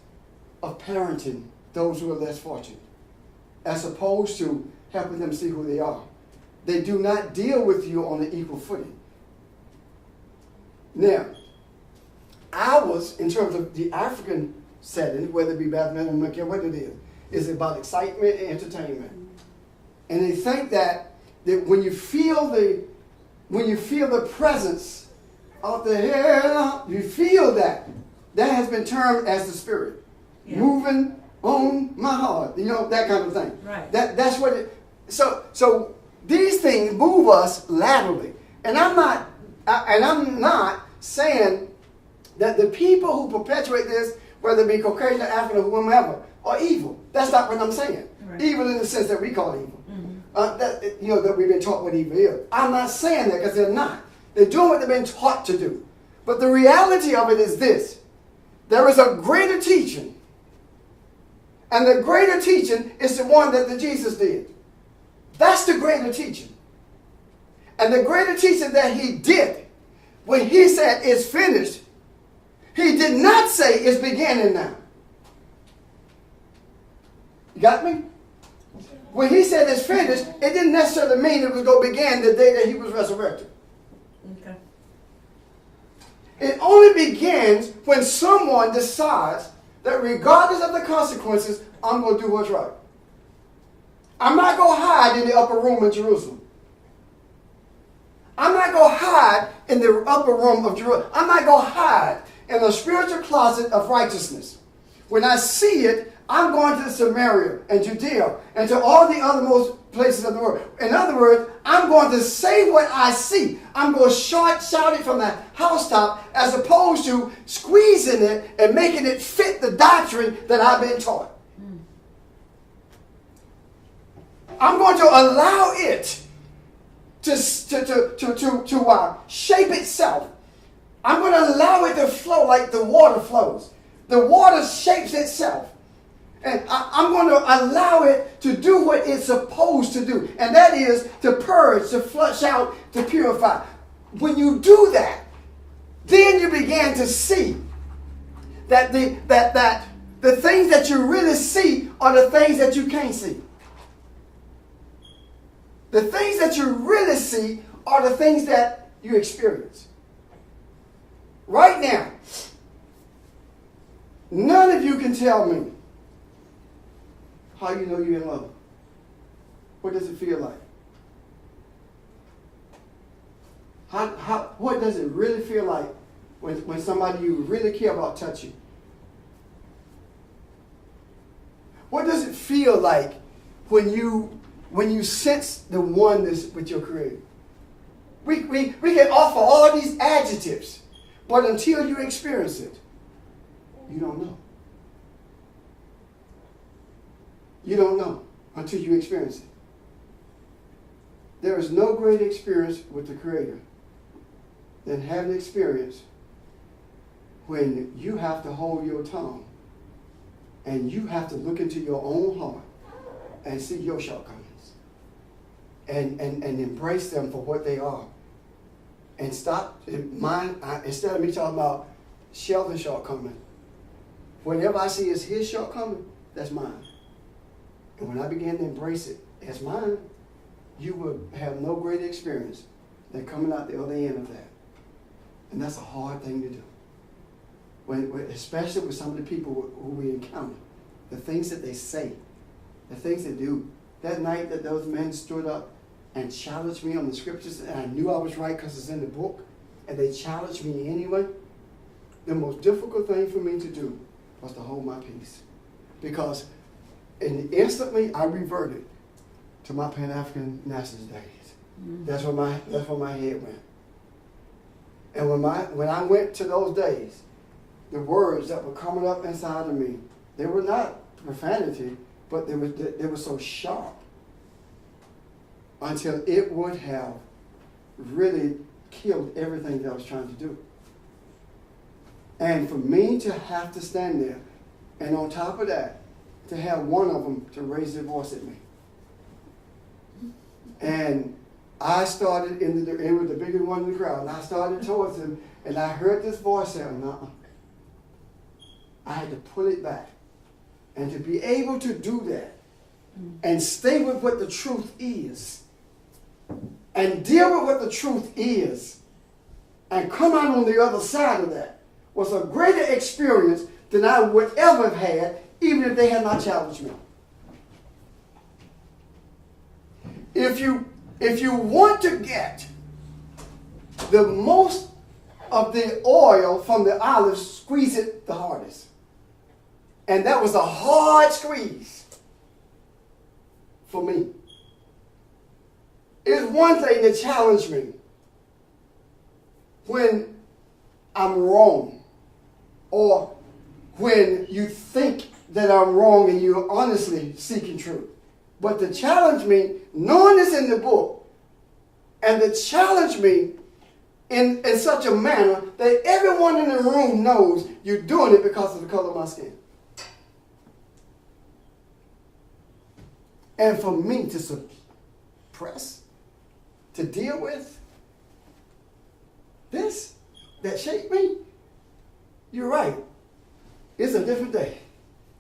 of parenting those who are less fortunate, as opposed to helping them see who they are. They do not deal with you on an equal footing. Now, ours, in terms of the African setting, whether it be badminton, I don't care what it is about excitement and entertainment. And they think that when you feel the presence of the hair, you feel that has been termed as the Spirit.
Yeah.
Moving on my heart. You know, that kind of thing.
Right.
That's what it. So these things move us laterally, and I'm not saying that the people who perpetuate this, whether it be Caucasian, African, or whomever, are evil. That's not what I'm saying.
Right.
Evil in the sense that we call evil.
Mm-hmm.
That we've been taught what evil is. I'm not saying that because they're not. They're doing what they've been taught to do. But the reality of it is this: there is a greater teaching, and the greater teaching is the one that Jesus did. That's the greater teaching. And the greater teaching that he did, when he said it's finished, he did not say it's beginning now. You got me? When he said it's finished, it didn't necessarily mean it was going to begin the day that he was resurrected.
Okay.
It only begins when someone decides that regardless of the consequences, I'm going to do what's right. I'm not going to hide in the upper room in Jerusalem. I'm not going to hide in the upper room of Jerusalem. I'm not going to hide in the spiritual closet of righteousness. When I see it, I'm going to Samaria and Judea and to all the othermost places of the world. In other words, I'm going to say what I see. I'm going to shout it from the housetop as opposed to squeezing it and making it fit the doctrine that I've been taught. I'm going to allow it to shape itself. I'm going to allow it to flow like the water flows. The water shapes itself. And I'm going to allow it to do what it's supposed to do. And that is to purge, to flush out, to purify. When you do that, then you begin to see that the things that you really see are the things that you can't see. The things that you really see are the things that you experience. Right now, none of you can tell me how you know you're in love. What does it feel like? What does it really feel like when somebody you really care about touch you? What does it feel like when you sense the oneness with your Creator? We can offer all these adjectives, but until you experience it, you don't know. You don't know until you experience it. There is no greater experience with the Creator than having experience when you have to hold your tongue and you have to look into your own heart and see your shortcomings and embrace them for what they are. And stop, instead of me talking about Sheldon's shortcoming, whatever I see as his shortcoming, that's mine. And when I begin to embrace it as mine, you will have no greater experience than coming out the other end of that. And that's a hard thing to do. Especially with some of the people who we encounter. The things that they say, the things they do. That night that those men stood up and challenged me on the scriptures, and I knew I was right because it's in the book, and they challenged me anyway, the most difficult thing for me to do was to hold my peace. Because instantly I reverted to my Pan-African nationalist days. Mm-hmm. That's where my head went. And when I went to those days, the words that were coming up inside of me, they were not profanity, but they were so sharp until it would have really killed everything that I was trying to do. And for me to have to stand there, and on top of that, to have one of them to raise their voice at me. And I started in with the biggest one in the crowd, and I started towards him, and I heard this voice saying, "Uh-uh." I had to pull it back. And to be able to do that and stay with what the truth is and deal with what the truth is and come out on the other side of that was a greater experience than I would ever have had even if they had not challenged me. If you want to get the most of the oil from the olive, squeeze it the hardest. And that was a hard squeeze for me. It's one thing to challenge me when I'm wrong, or when you think that I'm wrong and you're honestly seeking truth. But to challenge me, knowing it's in the book, and to challenge me in such a manner that everyone in the room knows you're doing it because of the color of my skin. And for me to suppress, to deal with this that shaped me, you're right. It's a different day.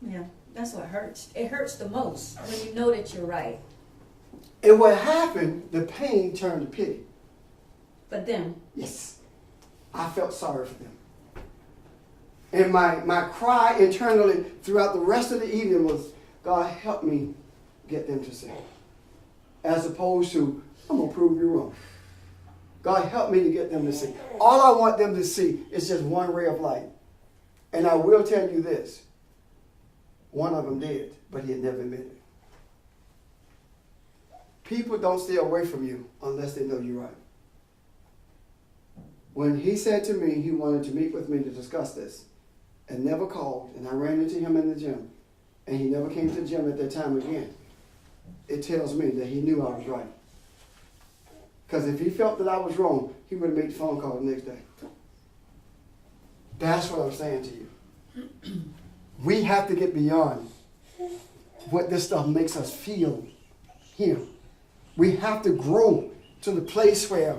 Yeah, that's what hurts. It hurts the most when you know that you're right.
And what happened, the pain turned to pity.
For them?
Yes. I felt sorry for them. And my cry internally throughout the rest of the evening was, God, help me get them to see. As opposed to, I'm going to prove you wrong. God, help me to get them to see. All I want them to see is just one ray of light. And I will tell you this. One of them did, but he had never admitted it. People don't stay away from you unless they know you're right. When he said to me he wanted to meet with me to discuss this, and never called, and I ran into him in the gym, and he never came to the gym at that time again, it tells me that he knew I was right. Because if he felt that I was wrong, he would have made the phone call the next day. That's what I'm saying to you. We have to get beyond what this stuff makes us feel here. We have to grow to the place where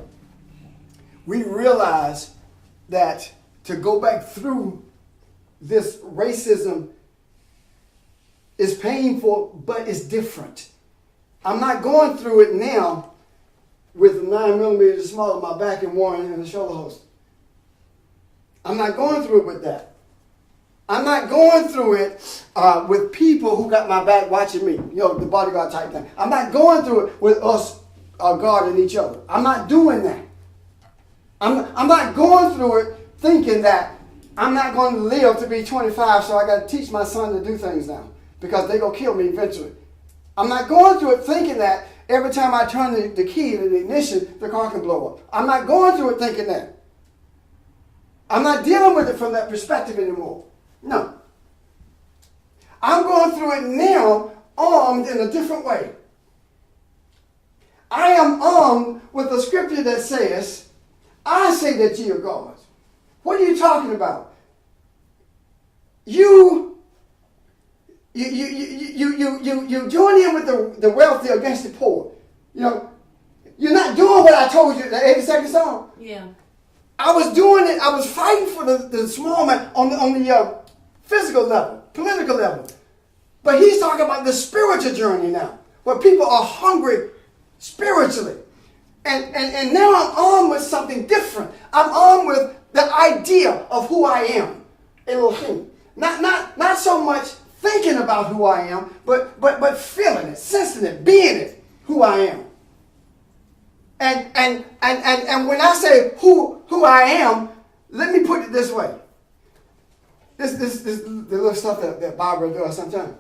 we realize that to go back through this racism is painful, but it's different. I'm not going through it now with 9 millimeters small on my back and one in the shoulder holster. I'm not going through it with that. I'm not going through it with people who got my back watching me, the bodyguard type thing. I'm not going through it with us guarding each other. I'm not doing that. I'm not going through it thinking that I'm not going to live to be 25, so I got to teach my son to do things now because they're going to kill me eventually. I'm not going through it thinking that every time I turn the key in the ignition, the car can blow up. I'm not going through it thinking that. I'm not dealing with it from that perspective anymore. No. I'm going through it now armed in a different way. I am armed with a scripture that says, I say that ye are gods. What are you talking about? You join in with the wealthy against the poor. You're not doing what I told you, the 82nd Psalm.
Yeah.
I was doing it, I was fighting for the small man on the physical level, political level. But he's talking about the spiritual journey now, where people are hungry spiritually. And now I'm armed with something different. I'm armed with the idea of who I am. Elohim. Not so much thinking about who I am, but feeling it, sensing it, being it, who I am. And when I say who I am, let me put it this way. This the little stuff that Barbara does sometimes.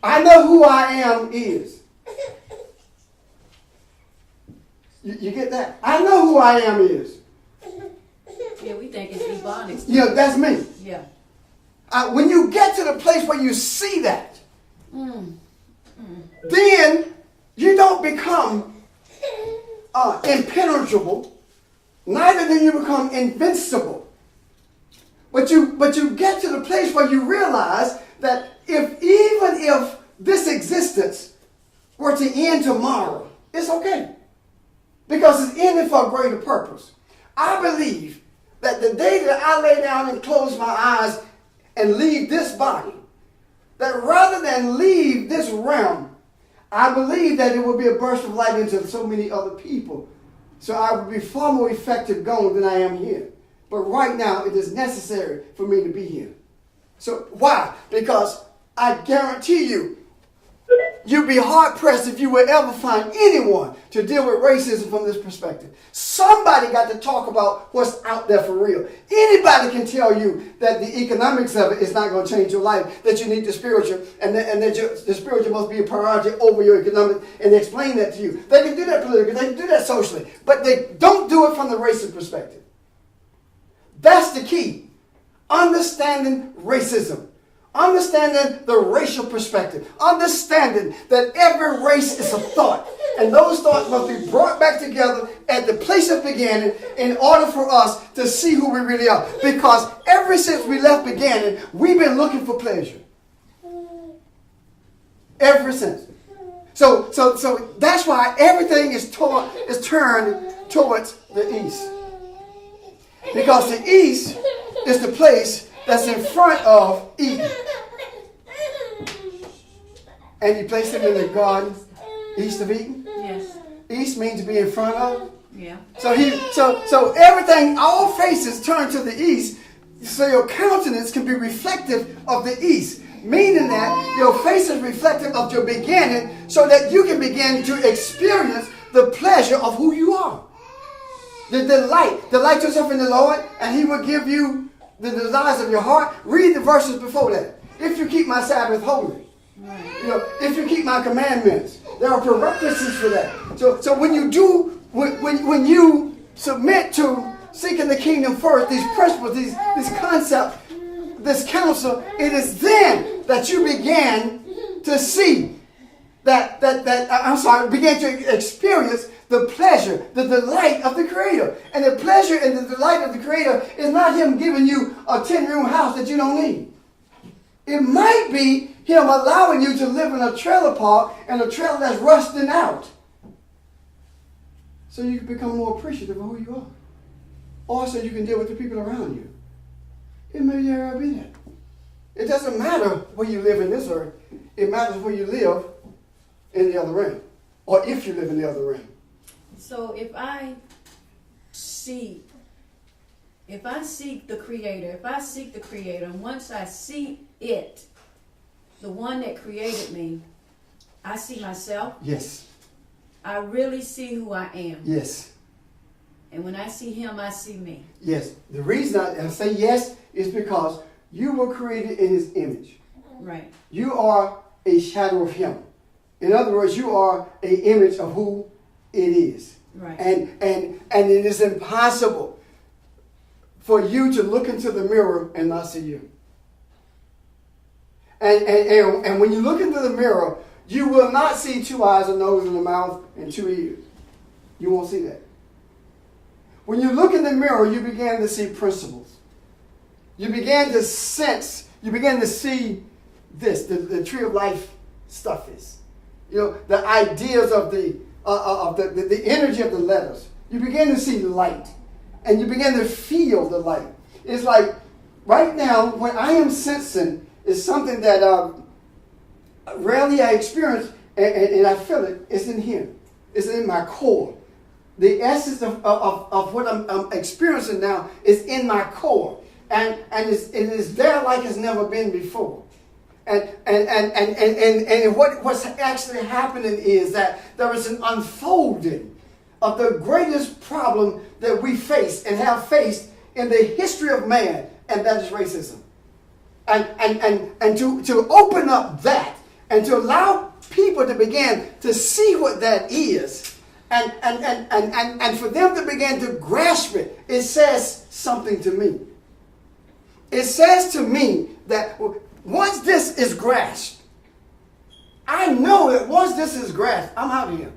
I know who I am is. You get that? I know who I am is.
Yeah, we think it's Ebonics.
Yeah, that's me.
Yeah.
When you get to the place where you see that, then you don't become impenetrable, neither do you become invincible. But you get to the place where you realize that even if this existence were to end tomorrow, it's okay. Because it's ending for a greater purpose. I believe that the day that I lay down and close my eyes and leave this body, that rather than leave this realm, I believe that it will be a burst of light into so many other people. So I will be far more effective gone than I am here. But right now, it is necessary for me to be here. So why? Because I guarantee you'd be hard-pressed if you would ever find anyone to deal with racism from this perspective. Somebody got to talk about what's out there for real. Anybody can tell you that the economics of it is not going to change your life, that you need the spiritual, and that the spiritual must be a priority over your economic, and they explain that to you. They can do that politically, they can do that socially, but they don't do it from the racist perspective. That's the key. Understanding racism. Understanding the racial perspective. Understanding that every race is a thought. And those thoughts must be brought back together at the place of beginning in order for us to see who we really are. Because ever since we left beginning, we've been looking for pleasure. Ever since. So that's why everything is turned towards the east. Because the east is the place that's in front of Eden. And he placed him in the garden east of Eden.
Yes.
East means to be in front of.
Yeah.
So everything, all faces turn to the east, so your countenance can be reflective of the east. Meaning that your face is reflective of your beginning, so that you can begin to experience the pleasure of who you are. The delight yourself in the Lord, and he will give you the desires of your heart. Read the verses before that. If you keep my Sabbath holy, if you keep my commandments, there are prerequisites for that. So when you submit to seeking the kingdom first, these principles, these concepts, this counsel, it is then that you begin to see begin to experience the pleasure, the delight of the Creator. And the pleasure and the delight of the Creator is not him giving you a 10-room house that you don't need. It might be him allowing you to live in a trailer park and a trailer that's rusting out, so you can become more appreciative of who you are. Also, you can deal with the people around you. It may very well be that. It doesn't matter where you live in this earth. It matters where you live in the other realm. Or if you live in the other realm.
So if I seek the Creator, and once I see it, the one that created me, I see myself.
Yes.
I really see who I am.
Yes.
And when I see him, I see me.
Yes. The reason I say yes is because you were created in his image.
Right.
You are a shadow of him. In other words, you are an image of who it is.
Right.
And it is impossible for you to look into the mirror and not see you. And when you look into the mirror, you will not see 2 eyes, a nose, and a mouth, and 2 ears. You won't see that. When you look in the mirror, you begin to see principles. You begin to sense, you begin to see this, the tree of life stuff is. You know, the ideas of the energy of the letters. You begin to see light. And you begin to feel the light. It's like, right now, what I am sensing is something that rarely I experience, and I feel it. It's in here. It's in my core. The essence of what I'm experiencing now is in my core. And it is there like it's never been before. And what's actually happening is that there is an unfolding of the greatest problem that we face and have faced in the history of man, and that is racism. And to open up that and to allow people to begin to see what that is and for them to begin to grasp it, it says something to me. It says to me that once this is grasped, I know that once this is grasped, I'm out of here.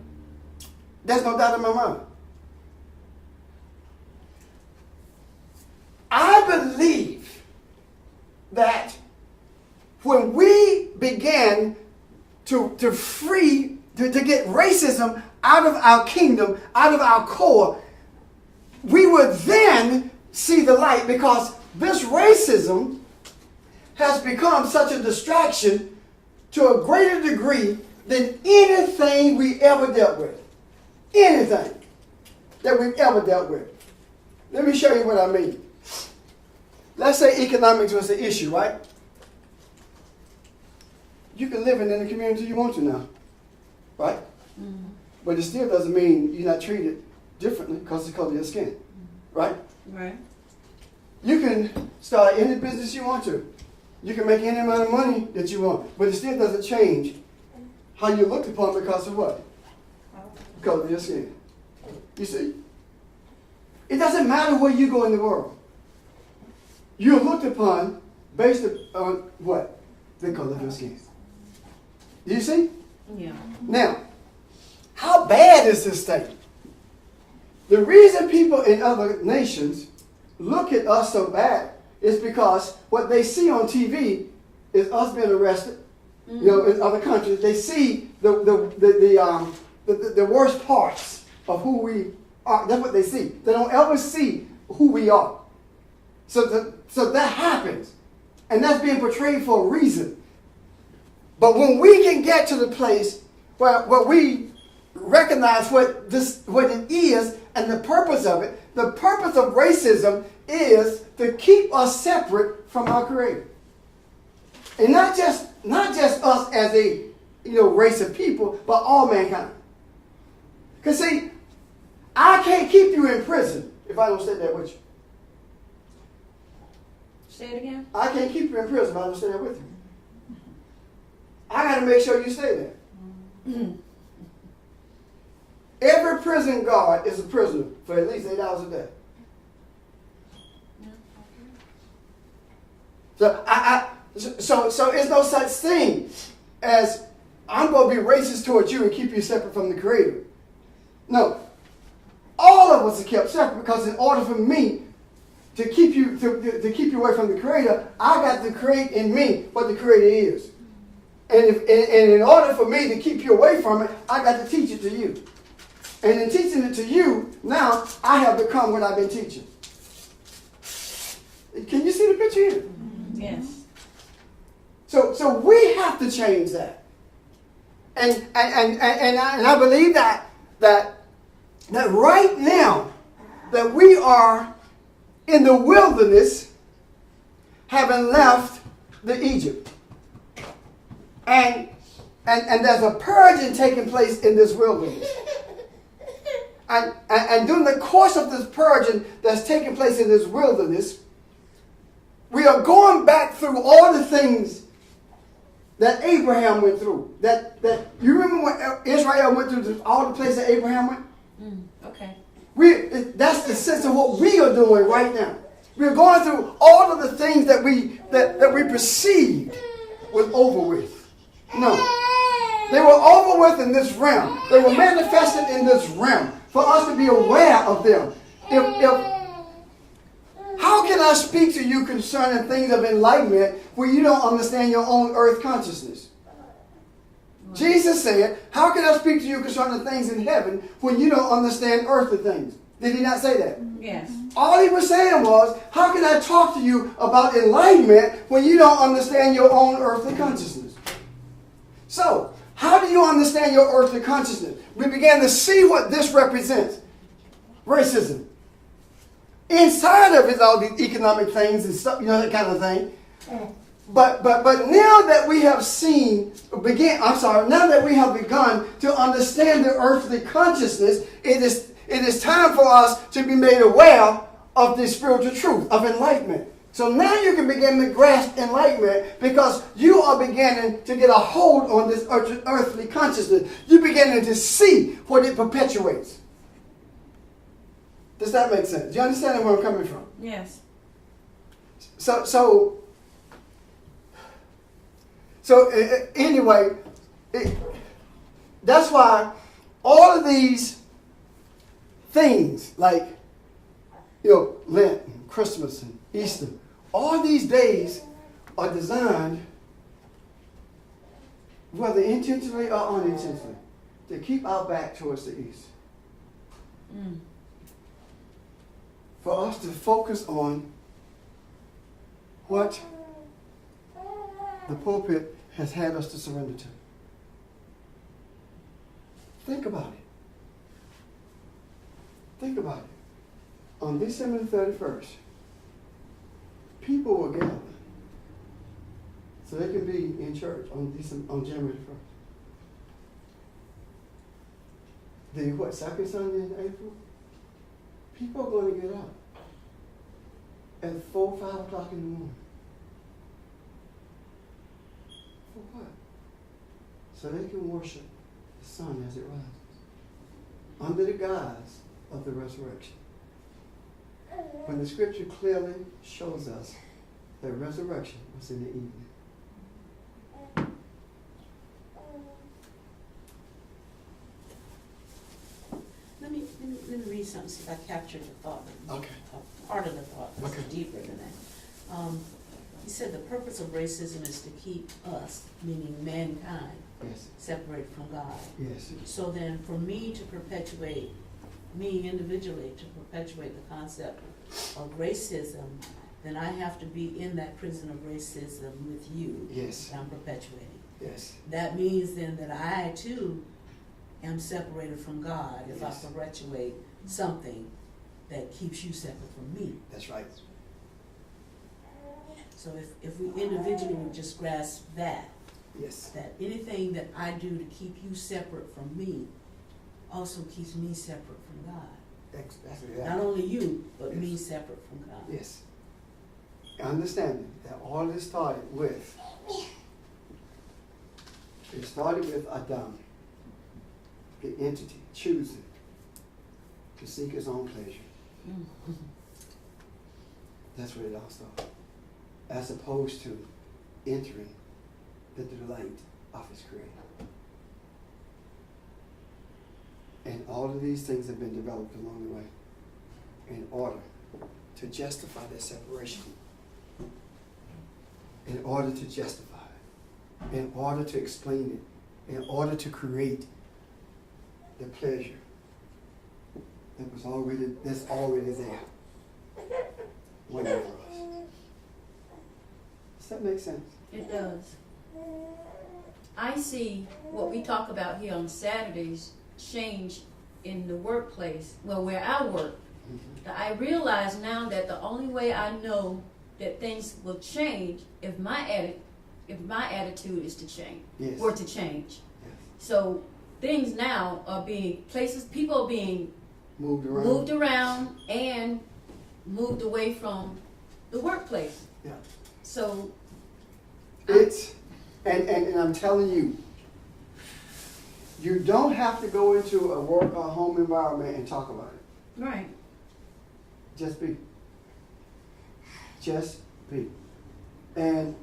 There's no doubt in my mind. I believe that when we began to get racism out of our kingdom, out of our core, we would then see the light, because this racism has become such a distraction to a greater degree than anything we ever dealt with. Anything that we've ever dealt with. Let me show you what I mean. Let's say economics was the issue, right? You can live in any community you want to now, right? Mm-hmm. But it still doesn't mean you're not treated differently because of the color of your skin, right?
Right.
You can start any business you want to. You can make any amount of money that you want, but it still doesn't change how you're looked upon because of what? Color of your skin. You see? It doesn't matter where you go in the world. You're looked upon based on what? The color of your skin. Do you see?
Yeah.
Now, how bad is this thing? The reason people in other nations look at us so bad is because what they see on TV is us being arrested. Mm-hmm. You know, in other countries, they see the worst parts of who we are. That's what they see. They don't ever see who we are. So that happens. And that's being portrayed for a reason. But when we can get to the place where we recognize what it is and the purpose of it, the purpose of racism is to keep us separate from our Creator. And not just us as a race of people, but all mankind. Because see, I can't keep you in prison if I don't stay there with you.
Say it again.
I can't keep you in prison if I don't stay there with you. I got to make sure you stay there. Mm-hmm. Every prison guard is a prisoner for at least 8 hours a day. So it's no such thing as I'm going to be racist towards you and keep you separate from the Creator. No. All of us are kept separate because in order for me to keep you away from the Creator, I got to create in me what the Creator is. And in order for me to keep you away from it, I got to teach it to you. And in teaching it to you, now I have become what I've been teaching. Can you see the picture here?
Yes.
So we have to change that. And I believe that right now that we are in the wilderness, having left the Egypt. And there's a purging taking place in this wilderness. And during the course of this purging that's taking place in this wilderness, we are going back through all the things that Abraham went through. That you remember when Israel went through all the places that Abraham went?
Okay.
That's the sense of what we are doing right now. We're going through all of the things that we perceived was over with. No. They were over with in this realm. They were manifested in this realm for us to be aware of them. How can I speak to you concerning things of enlightenment when you don't understand your own earth consciousness? Right. Jesus said, how can I speak to you concerning things in heaven when you don't understand earthly things? Did he not say that?
Yes.
All he was saying was, how can I talk to you about enlightenment when you don't understand your own earthly consciousness? So, how do you understand your earthly consciousness? We began to see what this represents. Racism. Inside of it, all these economic things and stuff, that kind of thing. But now that we have now that we have begun to understand the earthly consciousness, it is time for us to be made aware of the spiritual truth, of enlightenment. So now you can begin to grasp enlightenment because you are beginning to get a hold on this earthly consciousness. You're beginning to see what it perpetuates. Does that make sense? Do you understand where I'm coming from?
Yes.
So anyway, that's why all of these things like, Lent and Christmas and Easter, all these days are designed, whether intentionally or unintentionally, to keep our back towards the east. For us to focus on what the pulpit has had us to surrender to. Think about it. Think about it. On December the 31st, people were gathered so they can be in church on January 1st. The second Sunday in April? People are going to get up at 4, 5 o'clock in the morning. For what? So they can worship the sun as it rises, under the guise of the resurrection. When the scripture clearly shows us that resurrection was in the evening.
Let me read something, see if I captured the thought.
Okay.
Part of the thought. It's
Okay.
deeper than that. He said the purpose of racism is to keep us, meaning mankind,
Yes.
separated from God.
Yes.
So then for me to perpetuate, me individually to perpetuate the concept of racism, then I have to be in that prison of racism with you.
Yes.
That I'm perpetuating.
Yes.
That means then that I too am separated from God if
Yes.
I perpetuate something that keeps you separate from me.
That's right.
So if we individually would just grasp that,
Yes.
that anything that I do to keep you separate from me also keeps me separate from God.
That's
Not only you, but
Yes.
me separate from God.
Yes. Understanding that all this started with, Adam, the entity choosing to seek his own pleasure.
Mm-hmm.
That's where it all started. As opposed to entering the delight of his creator. And all of these things have been developed along the way in order to justify that separation. In order to justify it. In order to explain it. In order to create the pleasure that's already there waiting for us. Does that make sense?
It does. I see what we talk about here on Saturdays change in the workplace, well, where I work. I realize now that the only way I know that things will change if my attitude is to change,
Yes.
or to change.
Yes.
So things now are people are being
Moved around.
and moved away from the workplace.
Yeah.
So
It's, and I'm telling you, you don't have to go into a work or home environment and talk about it.
right.
Just be. Just be. And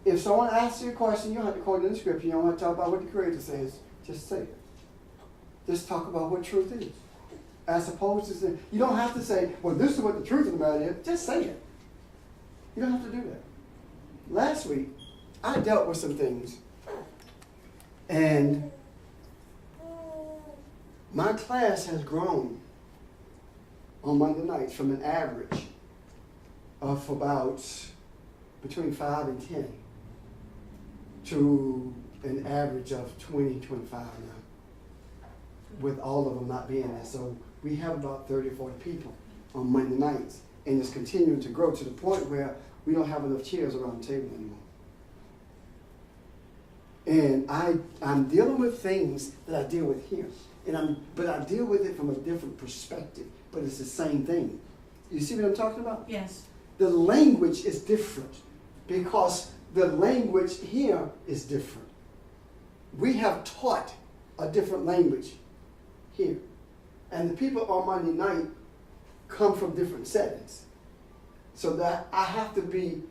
if someone asks you a question, you don't have to quote it in the scripture. You don't have to talk about what the Creator says. Just say it. Just talk about what truth is. As opposed to saying, you don't have to say, well, this is what the truth of the matter is. Just say it. You don't have to do that. Last week, I dealt with some things. And my class has grown on Monday nights from an average of about between 5 and 10 to an average of 20, 25 now, with all of them not being there. So we have about 30 or 40 people on Monday nights, and it's continuing to grow to the point where we don't have enough chairs around the table anymore. And I'm dealing with things that I deal with here, but I deal with it from a different perspective, but it's the same thing. You see what I'm talking about?
Yes.
The language is different because the language here is different. We have taught a different language here. And the people on Monday night come from different settings. So that I have to be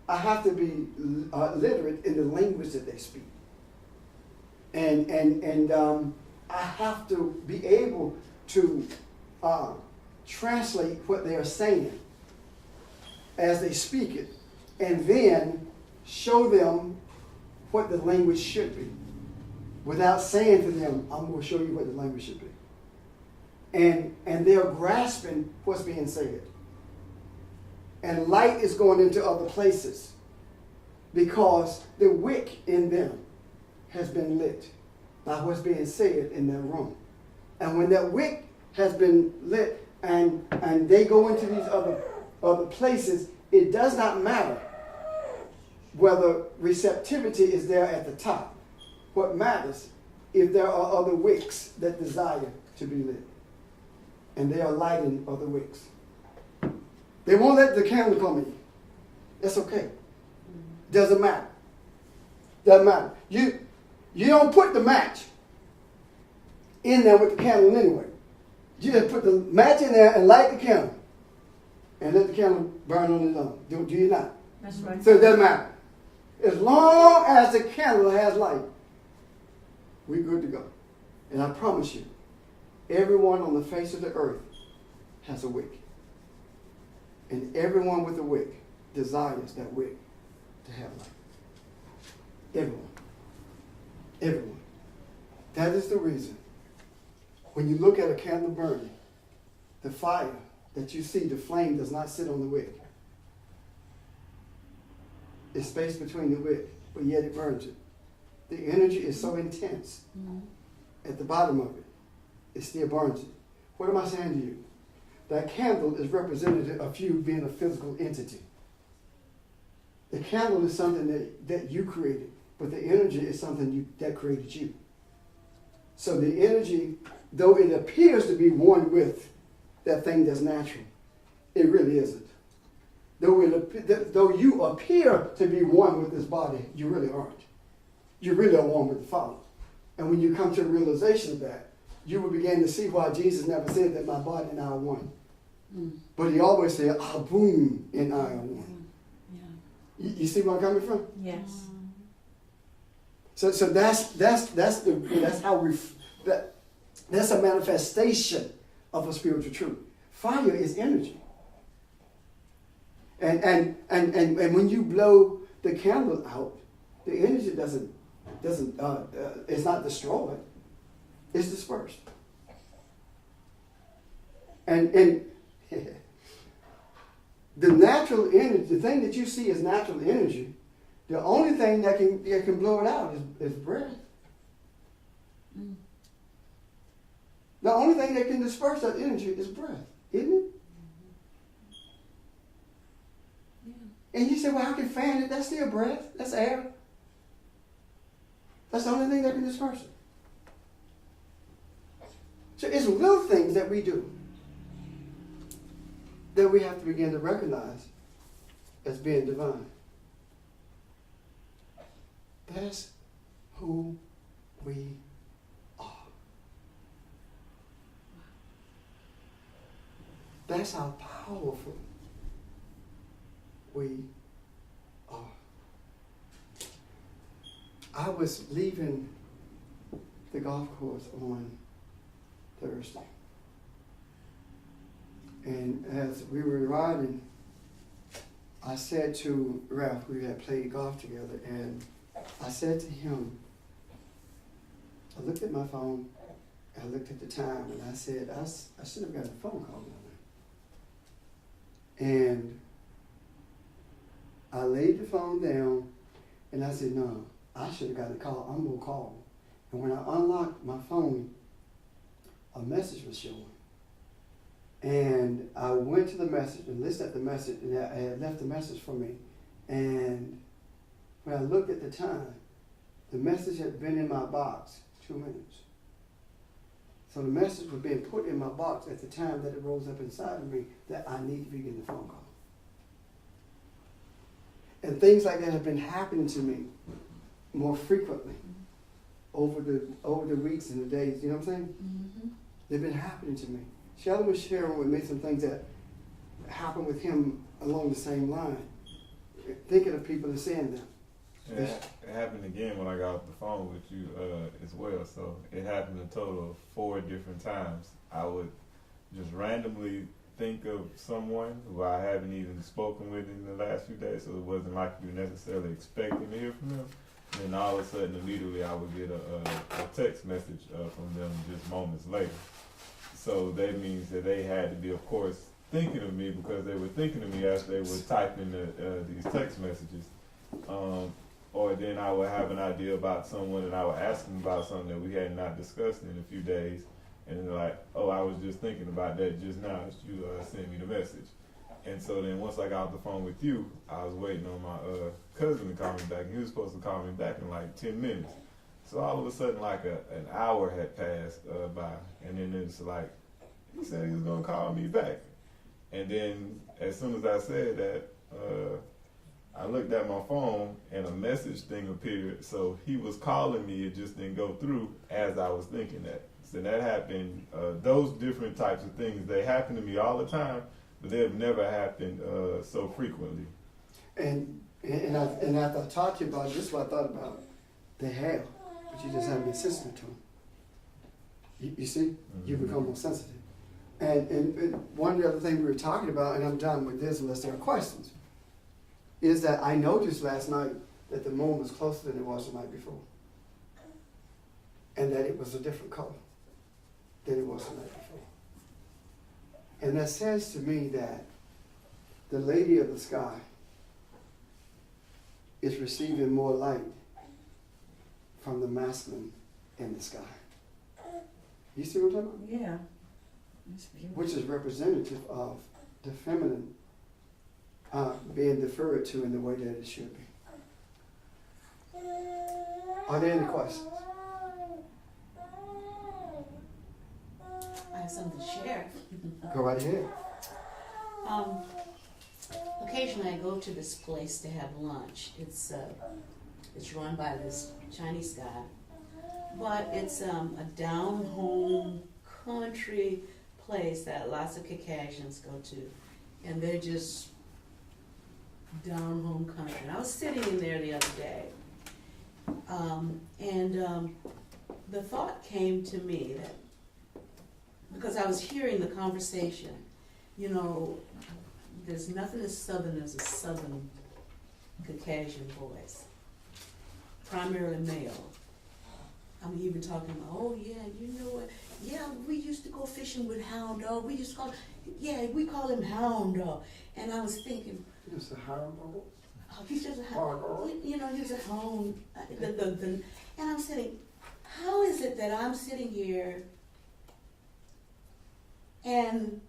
literate in the language that they speak. And I have to be able to translate what they are saying as they speak it, and then show them what the language should be, without saying to them, I'm going to show you what the language should be. And they're grasping what's being said. And light is going into other places because the wick in them has been lit by what's being said in their room. And when that wick has been lit and they go into these other places, it does not matter whether receptivity is there at the top. What matters if there are other wicks that desire to be lit. And they are lighting other wicks. They won't let the candle come in. That's okay. Doesn't matter. Doesn't matter. You don't put the match in there with the candle anyway. You just put the match in there and light the candle. And let the candle burn on its own. Do you not?
That's right.
So it doesn't matter. As long as the candle has light, we're good to go. And I promise you, everyone on the face of the earth has a wick. And everyone with a wick desires that wick to have light. Everyone. Everyone. That is the reason. When you look at a candle burning, the fire that you see, the flame does not sit on the wick. It's space between the wick, but yet it burns it. The energy is so intense at the bottom of it, it still burns it. What am I saying to you? That candle is representative of you being a physical entity. The candle is something that you created, but the energy is something that created you. So the energy, though it appears to be one with that thing that's natural, it really isn't. Though you appear to be one with this body, you really aren't. You really are one with the Father. And when you come to a realization of that, you will begin to see why Jesus never said that my body and I are one. But he always said, boom, and I are one.
Yeah.
You see where I'm coming from?
Yes.
So that's a manifestation of a spiritual truth. Fire is energy. And when you blow the candle out, the energy it's not destroyed. It's dispersed. And the natural energy, the thing that you see as natural energy, The only thing that can blow it out is breath.
Mm.
The only thing that can disperse that energy is breath, isn't it?
Yeah.
And you say, well, I can fan it. That's still breath. That's air. That's the only thing that can disperse it. So it's little things that we do that we have to begin to recognize as being divine. That's who we are. That's how powerful we are. I was leaving the golf course on Thursday. And as we were riding, I said to Ralph, we had played golf together, and I said to him, I looked at my phone, I looked at the time, and I said, I should have gotten a phone call now. And I laid the phone down, and I said, no, I should have gotten a call. I'm going to call. And when I unlocked my phone, a message was showing. And I went to the message and listened at the message, and it had left a message for me. And when I looked at the time, the message had been in my box 2 minutes. So the message was being put in my box at the time that it rose up inside of me that I need to be getting the phone call. And things like that have been happening to me more frequently over the weeks and the days. You know what I'm saying?
Mm-hmm.
They've been happening to me. Sheldon was sharing with me some things that happened with him along the same line. Thinking of people and saying them.
Yeah, it happened again when I got off the phone with you as well. So it happened a total of 4 different times. I would just randomly think of someone who I haven't even spoken with in the last few days, so it wasn't like you were necessarily expecting to hear from them. And then all of a sudden, immediately, I would get a text message from them just moments later. So that means that they had to be, of course, thinking of me because they were thinking of me as they were typing these text messages. Or then I would have an idea about someone and I would ask them about something that we had not discussed in a few days. And they're like, oh, I was just thinking about that just now as you sent me the message. And so then once I got off the phone with you, I was waiting on my cousin to call me back. And he was supposed to call me back in like 10 minutes. So all of a sudden, like an hour had passed by. And then it's like, he said he was going to call me back. And then as soon as I said that, I looked at my phone and a message thing appeared. So he was calling me, it just didn't go through as I was thinking that. So that happened, those different types of things, they happen to me all the time, but they've never happened so frequently.
And after I talked to you about it, this is what I thought about. They have, but you just haven't been sensitive to them. You see? Mm-hmm. You become more sensitive. And one of the other things we were talking about, and I'm done with this unless there are questions, is that I noticed last night that the moon was closer than it was the night before. And that it was a different color than it was the night before. And that says to me that the lady of the sky is receiving more light from the masculine in the sky. You see what I'm talking about?
Yeah.
Which is representative of the feminine being deferred to in the way that it should be. Are there any questions?
I have something to share.
Go right ahead.
Occasionally I go to this place to have lunch. It's run by this Chinese guy, but it's a down-home country place that lots of Caucasians go to, and they're just down-home country. And I was sitting in there the other day, and the thought came to me that, because I was hearing the conversation, you know, there's nothing as southern as a southern Caucasian voice, primarily male. I'm even talking about, oh yeah, you know what, yeah, we used to go fishing with hound dog, we used to call, yeah, we call him hound dog. And I was thinking,
It's a horrible.
He's just at home. He's at home. And I'm sitting, how is it that I'm sitting here and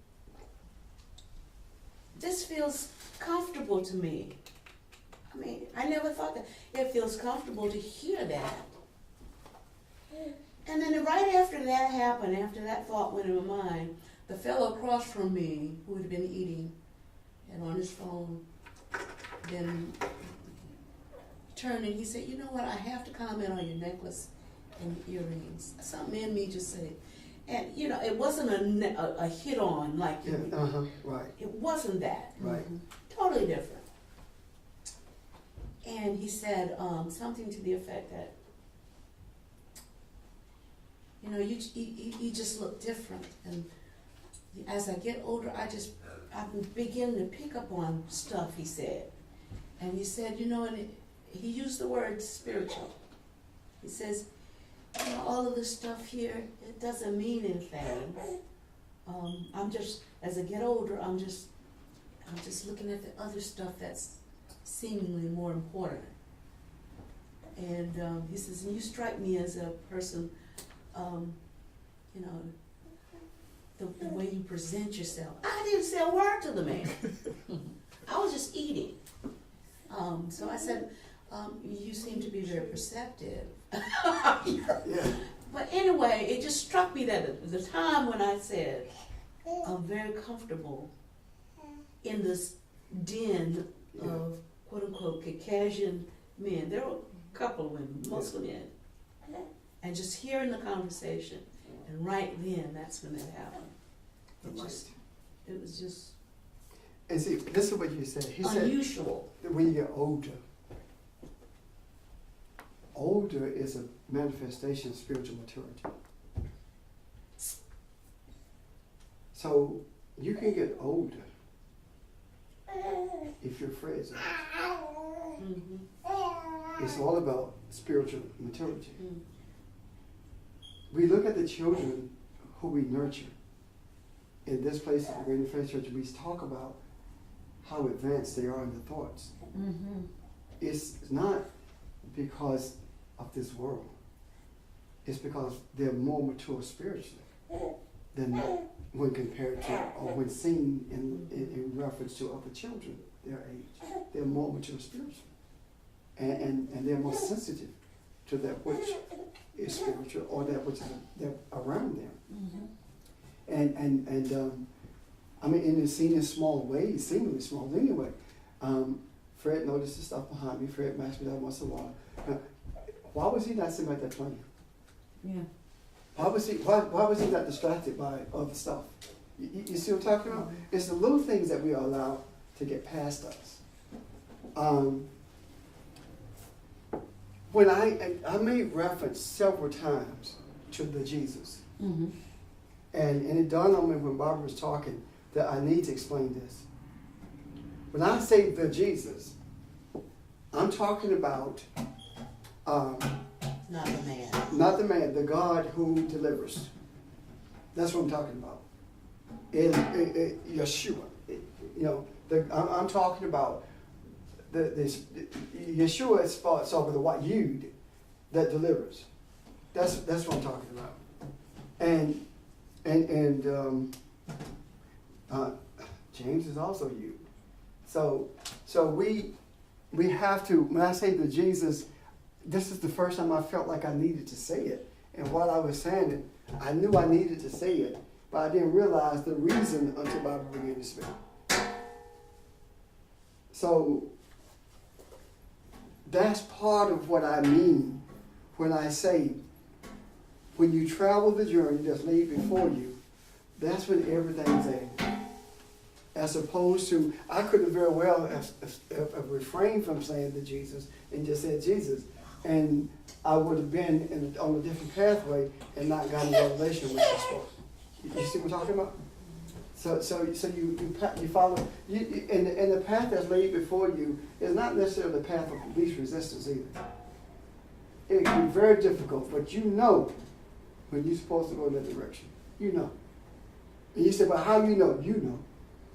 this feels comfortable to me? I mean, I never thought that. It feels comfortable to hear that. And then right after that happened, after that thought went in my mind, the fellow across from me, who had been eating and on his phone, then turned and he said, you know what, I have to comment on your necklace and earrings. Something in me just said, and it wasn't a hit on like,
right.
It wasn't that.
Right.
Totally different. And he said something to the effect that, you just look different. And as I get older, I'm beginning to pick up on stuff, he said. And he said, and he used the word spiritual. He says, all of this stuff here, it doesn't mean anything. As I get older, I'm just looking at the other stuff that's seemingly more important. And he says, and you strike me as a person, the way you present yourself. I didn't say a word to the man. I was just eating. So I said, you seem to be very perceptive.
Yeah.
But anyway, it just struck me that at the time when I said, I'm very comfortable in this den of quote unquote Caucasian men. There were a couple of women, mostly men. And just hearing the conversation, and right then, that's when it happened. It was just
And see, this is what you said. He
unusual.
said that when you get older is a manifestation of spiritual maturity. So you can get older if you're afraid.
Mm-hmm.
It's all about spiritual maturity.
Mm.
We look at the children who we nurture. In this place at the Great Faith Church, we talk about how advanced they are in their thoughts.
Mm-hmm.
It's not because of this world. It's because they're more mature spiritually than when compared to or when seen in reference to other children their age. They're more mature spiritually. And they're more sensitive to that which is spiritual or that which is around them.
Mm-hmm.
And I mean, and it's seen in small ways, seemingly small anyway. Fred noticed the stuff behind me. Fred matched me that once in a while. Why was he not sitting right there playing?
Yeah.
Why was he not distracted by other stuff? You see what I'm talking about? It's the little things that we are allowed to get past us. When I made reference several times to the Jesus.
Mm-hmm.
And it dawned on me when Barbara was talking that I need to explain this. When I say the Jesus, I'm talking about
Not the man.
not the man, the God who delivers. That's what I'm talking about. Yeshua. I'm talking about this. Yeshua is spelled with a white Yud that delivers. That's what I'm talking about. And James is also Yud. So we have to. When I say the Jesus, this is the first time I felt like I needed to say it. And while I was saying it, I knew I needed to say it, but I didn't realize the reason until Barbara began to speak. So that's part of what I mean when I say, when you travel the journey that's laid before you, that's when everything's there. As opposed to, I could have very well have refrained from saying the Jesus and just said Jesus. And I would have been on a different pathway and not gotten a revelation with this book. You see what I'm talking about? So you follow, and the path that's laid before you is not necessarily the path of least resistance either. It can be very difficult, but you know when you're supposed to go in that direction. You know. And you say, but how do you know? You know.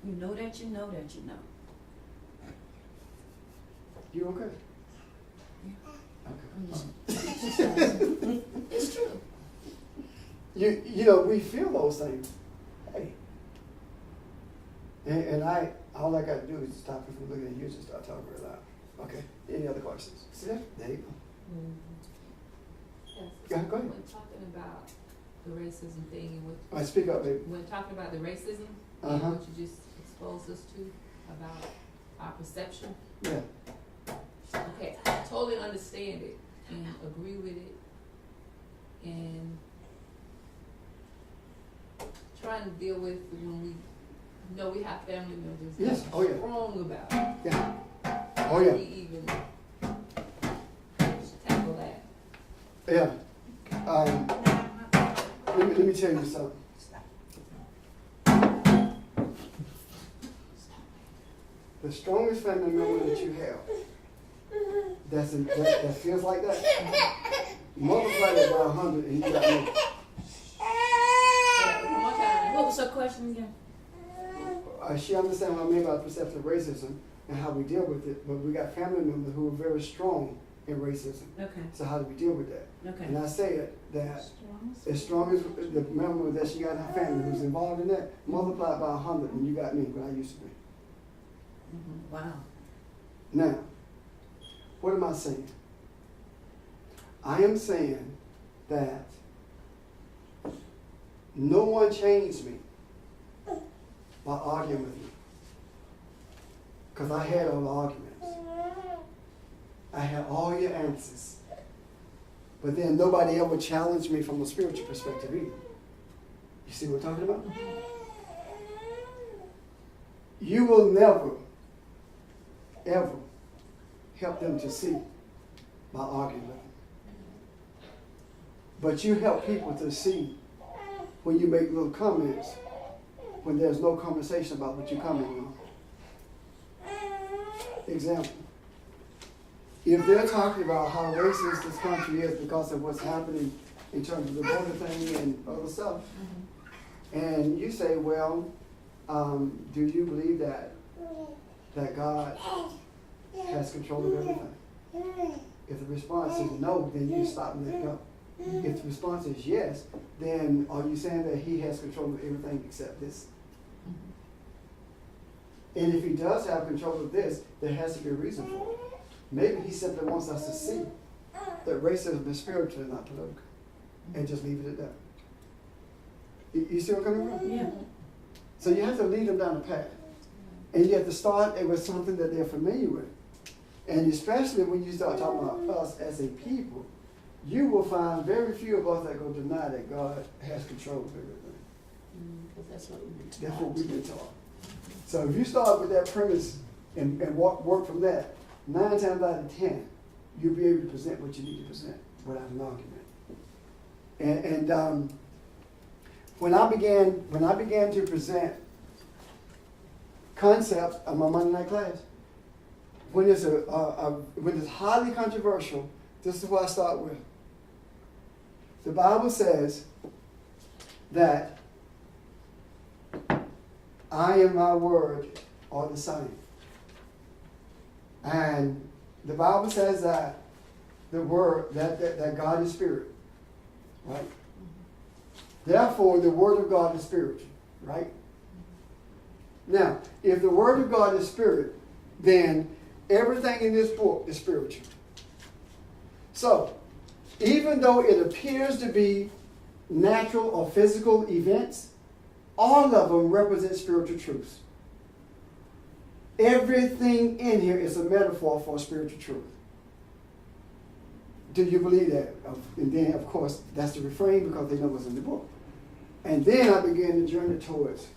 You know that you know that you know.
You okay?
I'm just-
Okay.
It's true.
You know, we feel those things. Hey. And all I got to do is stop you from looking at you and start talking real loud. Okay. Any other questions? See that? There you go.
Yes.
Go ahead.
When talking about the racism thing and what
All right, speak up, baby.
when talking about the racism
Uh-huh.
and what you just exposed us to about our perception,
Yeah.
okay, I totally understand it and agree with it and trying to deal with when we know we have family members that
Yes.
are
Oh, yeah.
strong about it.
Yeah.
How
Oh,
do
yeah.
we even tackle that?
Yeah. Let me tell you something. The strongest family member that you have, that feels like that, multiply that by 100 and you got me.
One more time.
What was her question again?
She understands what I mean by perception of racism and how we deal with it, but we got family members who are very strong in racism.
Okay,
So how do we deal with that?
okay.
And I said that as strong as the member that she got in her family who's involved in that, multiply it by 100 and you got me what I used to be.
Mhm. Wow.
Now, what am I saying? I am saying that no one changed me by arguing with me. Because I had all the arguments. I had all your answers. But then nobody ever challenged me from a spiritual perspective either. You see what I'm talking about? You will never, ever help them to see by arguing with them. But you help people to see when you make little comments, when there's no conversation about what you're commenting on. Example. If they're talking about how racist this country is because of what's happening in terms of the border thing and other stuff, and you say, well, do you believe that God has control of everything? If the response is no, then you stop and let go. If the response is yes, then are you saying that he has control of everything except this? And if he does have control of this, there has to be a reason for it. Maybe he simply wants us to see that racism is spiritual and not political, and just leave it at that. You see where I'm coming from?
Yeah.
So you have to lead them down the path. And you have to start with something that they're familiar with. And especially when you start talking about us as a people, you will find very few of us that go deny that God has control of everything.
Because that's what we've been taught.
That's what we've been taught. So if you start with that premise and work from that, 9 times out of 10, you'll be able to present what you need to present without an argument. And when I began to present concepts of my Monday night class, when it's highly controversial, this is what I start with. The Bible says that I and my word are the same. And the Bible says that the word, that God is spirit, right? Therefore, the word of God is spiritual, right? Now, if the word of God is spirit, then everything in this book is spiritual. So, even though it appears to be natural or physical events, all of them represent spiritual truths. Everything in here is a metaphor for spiritual truth. Do you believe that? And then, of course, that's the refrain because they know what's in the book. And then I began the journey towards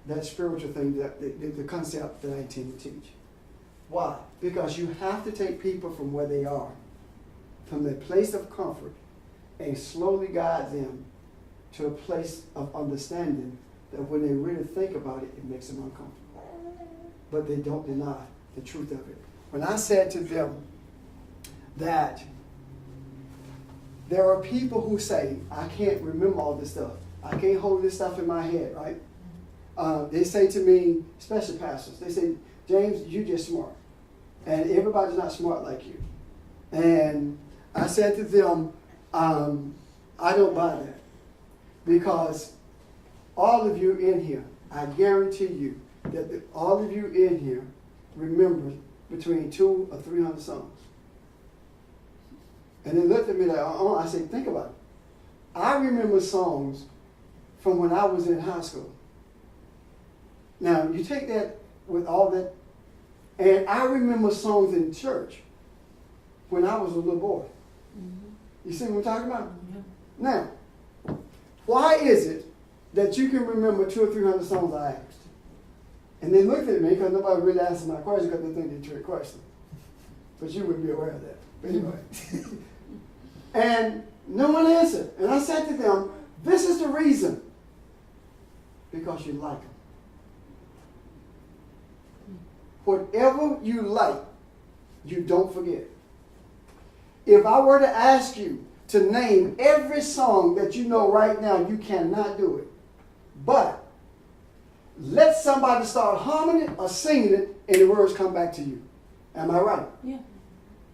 that spiritual thing, the concept that I intend to teach. Why? Because you have to take people from where they are, from their place of comfort, and slowly guide them to a place of understanding that when they really think about it, it makes them uncomfortable. But they don't deny the truth of it. When I said to them that there are people who say, I can't remember all this stuff. I can't hold this stuff in my head, right? They say to me, especially pastors, they say, James, you're just smart. And everybody's not smart like you. And I said to them, I don't buy that. Because all of you in here, I guarantee you that all of you in here remember between 200 or 300 songs. And they looked at me like, I said, think about it. I remember songs from when I was in high school. Now, you take that with all that, and I remember songs in church when I was a little boy. You see what I'm talking about? Now, why is it that you can remember 200 or 300 songs I asked? And they looked at me because nobody really asked my question because they think they're trick questions. But you wouldn't be aware of that. But anyway. And no one answered. And I said to them, this is the reason. Because you like them. Whatever you like, you don't forget. If I were to ask you to name every song that you know right now, you cannot do it. But let somebody start humming it or singing it and the words come back to you. Am I right?
Yeah.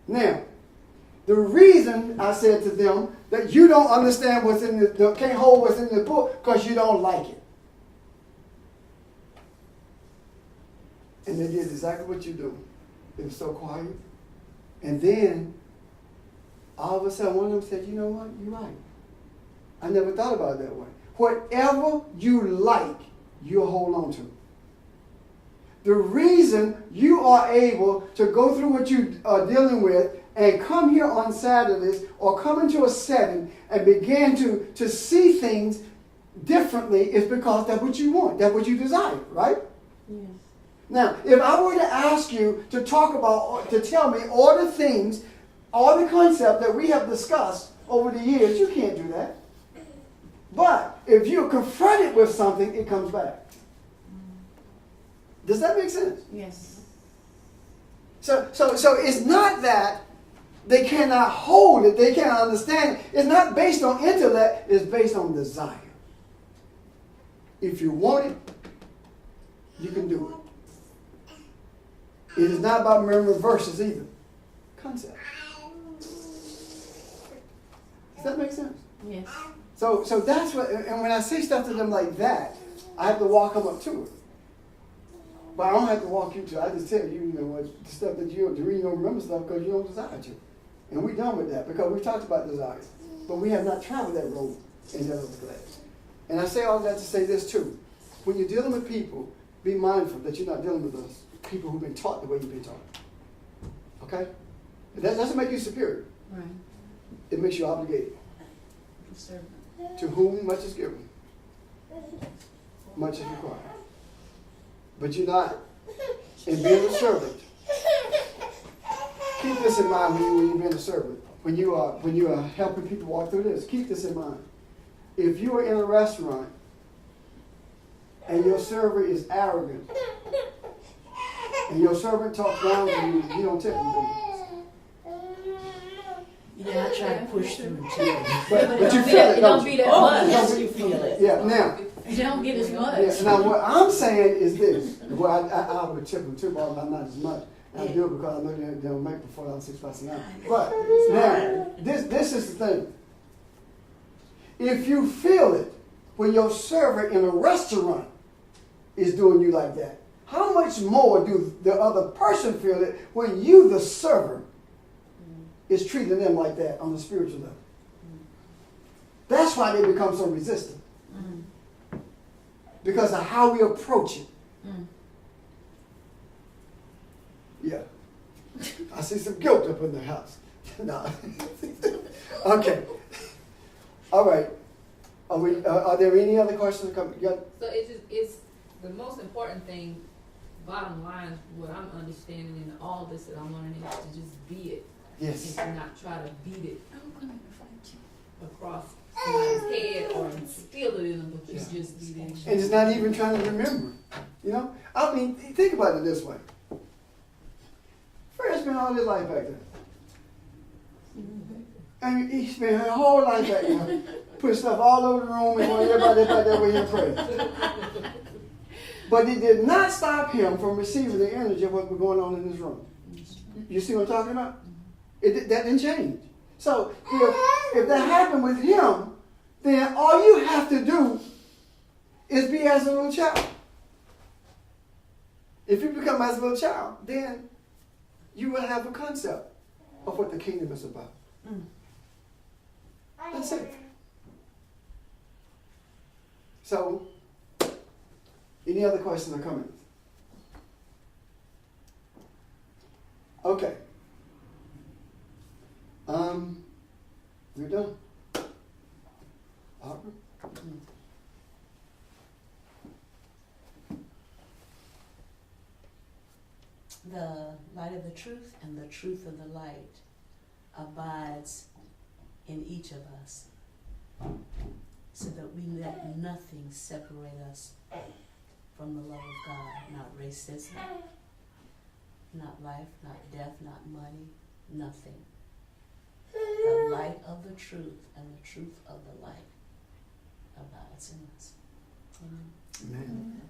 Now, the reason I said to them that you don't understand what's in the can't hold what's in the book because you don't like it. And they did exactly what you do. It was so quiet. And then, all of a sudden, one of them said, you know what? You're right. I never thought about it that way. Whatever you like, you'll hold on to. The reason you are able to go through what you are dealing with and come here on Saturdays or come into a setting and begin to see things differently is because that's what you want. That's what you desire, right?
Yes.
Now, if I were to ask you to talk about, to tell me all the things, all the concepts that we have discussed over the years, you can't do that. But if you're confronted with something, it comes back. Does that make sense?
Yes.
So it's not that they cannot hold it, they cannot understand it. It's not based on intellect, it's based on desire. If you want it, you can do it. It is not about remembering verses either. Concept. Does that make sense?
Yes.
So that's what, and when I say stuff to them like that, I have to walk them up to it. But I don't have to walk you to it. I just tell you, you know, what the stuff that the reason you don't remember stuff because you don't desire to. And we're done with that because we talked about desire. But we have not traveled that road in that other class. And I say all that to say this too. When you're dealing with people, be mindful that you're not dealing with us. People who've been taught the way you've been taught. Okay? That doesn't make you superior.
Right.
It makes you obligated.
Servant.
To whom much is given, much is required. But you're not. In being a servant, keep this in mind when you're being a servant. When you are helping people walk through this, keep this in mind. If you are in a restaurant and your server is arrogant, and your servant talks down to you, you don't tip him, do you?
Yeah, I try to push through too.
But you feel it,
It
don't
don't be
you?
that
Oh,
much.
yes, you feel it.
Yeah, now,
You don't get as much.
yeah, now what I'm saying is this. Well, I would tip them too, but not as much. I do it because I know they don't make before I'm 6 bucks an hour. But now, this is the thing. If you feel it when your server in a restaurant is doing you like that, how much more do the other person feel it when you, the server, is treating them like that on the spiritual level? That's why they become so resistant. Because of how we approach it. Yeah. I see some guilt up in the house. No. Okay. All right. Are there any other questions coming?
So it's the most important thing, bottom line, what I'm understanding in all this that I'm learning is to just be it.
Yes.
And to not try to beat it across somebody's head or feel it in them, but you just be there.
And it's not even trying to remember. You know? I mean, think about it this way. Fred spent all his life back there. And he spent his whole life back there. Put stuff all over the room and wanted everybody back there with him pray. But it did not stop him from receiving the energy of what was going on in this room. You see what I'm talking about? That didn't change. So if that happened with him, then all you have to do is be as a little child. If you become as a little child, then you will have a concept of what the kingdom is about. That's it. So, any other questions or comments? Okay. We're done. Barbara?
The light of the truth and the truth of the light abides in each of us, so that we let nothing separate us from the love of God. Not racism, not life, not death, not money, nothing. The light of the truth and the truth of the light abides in us. Amen.
Amen.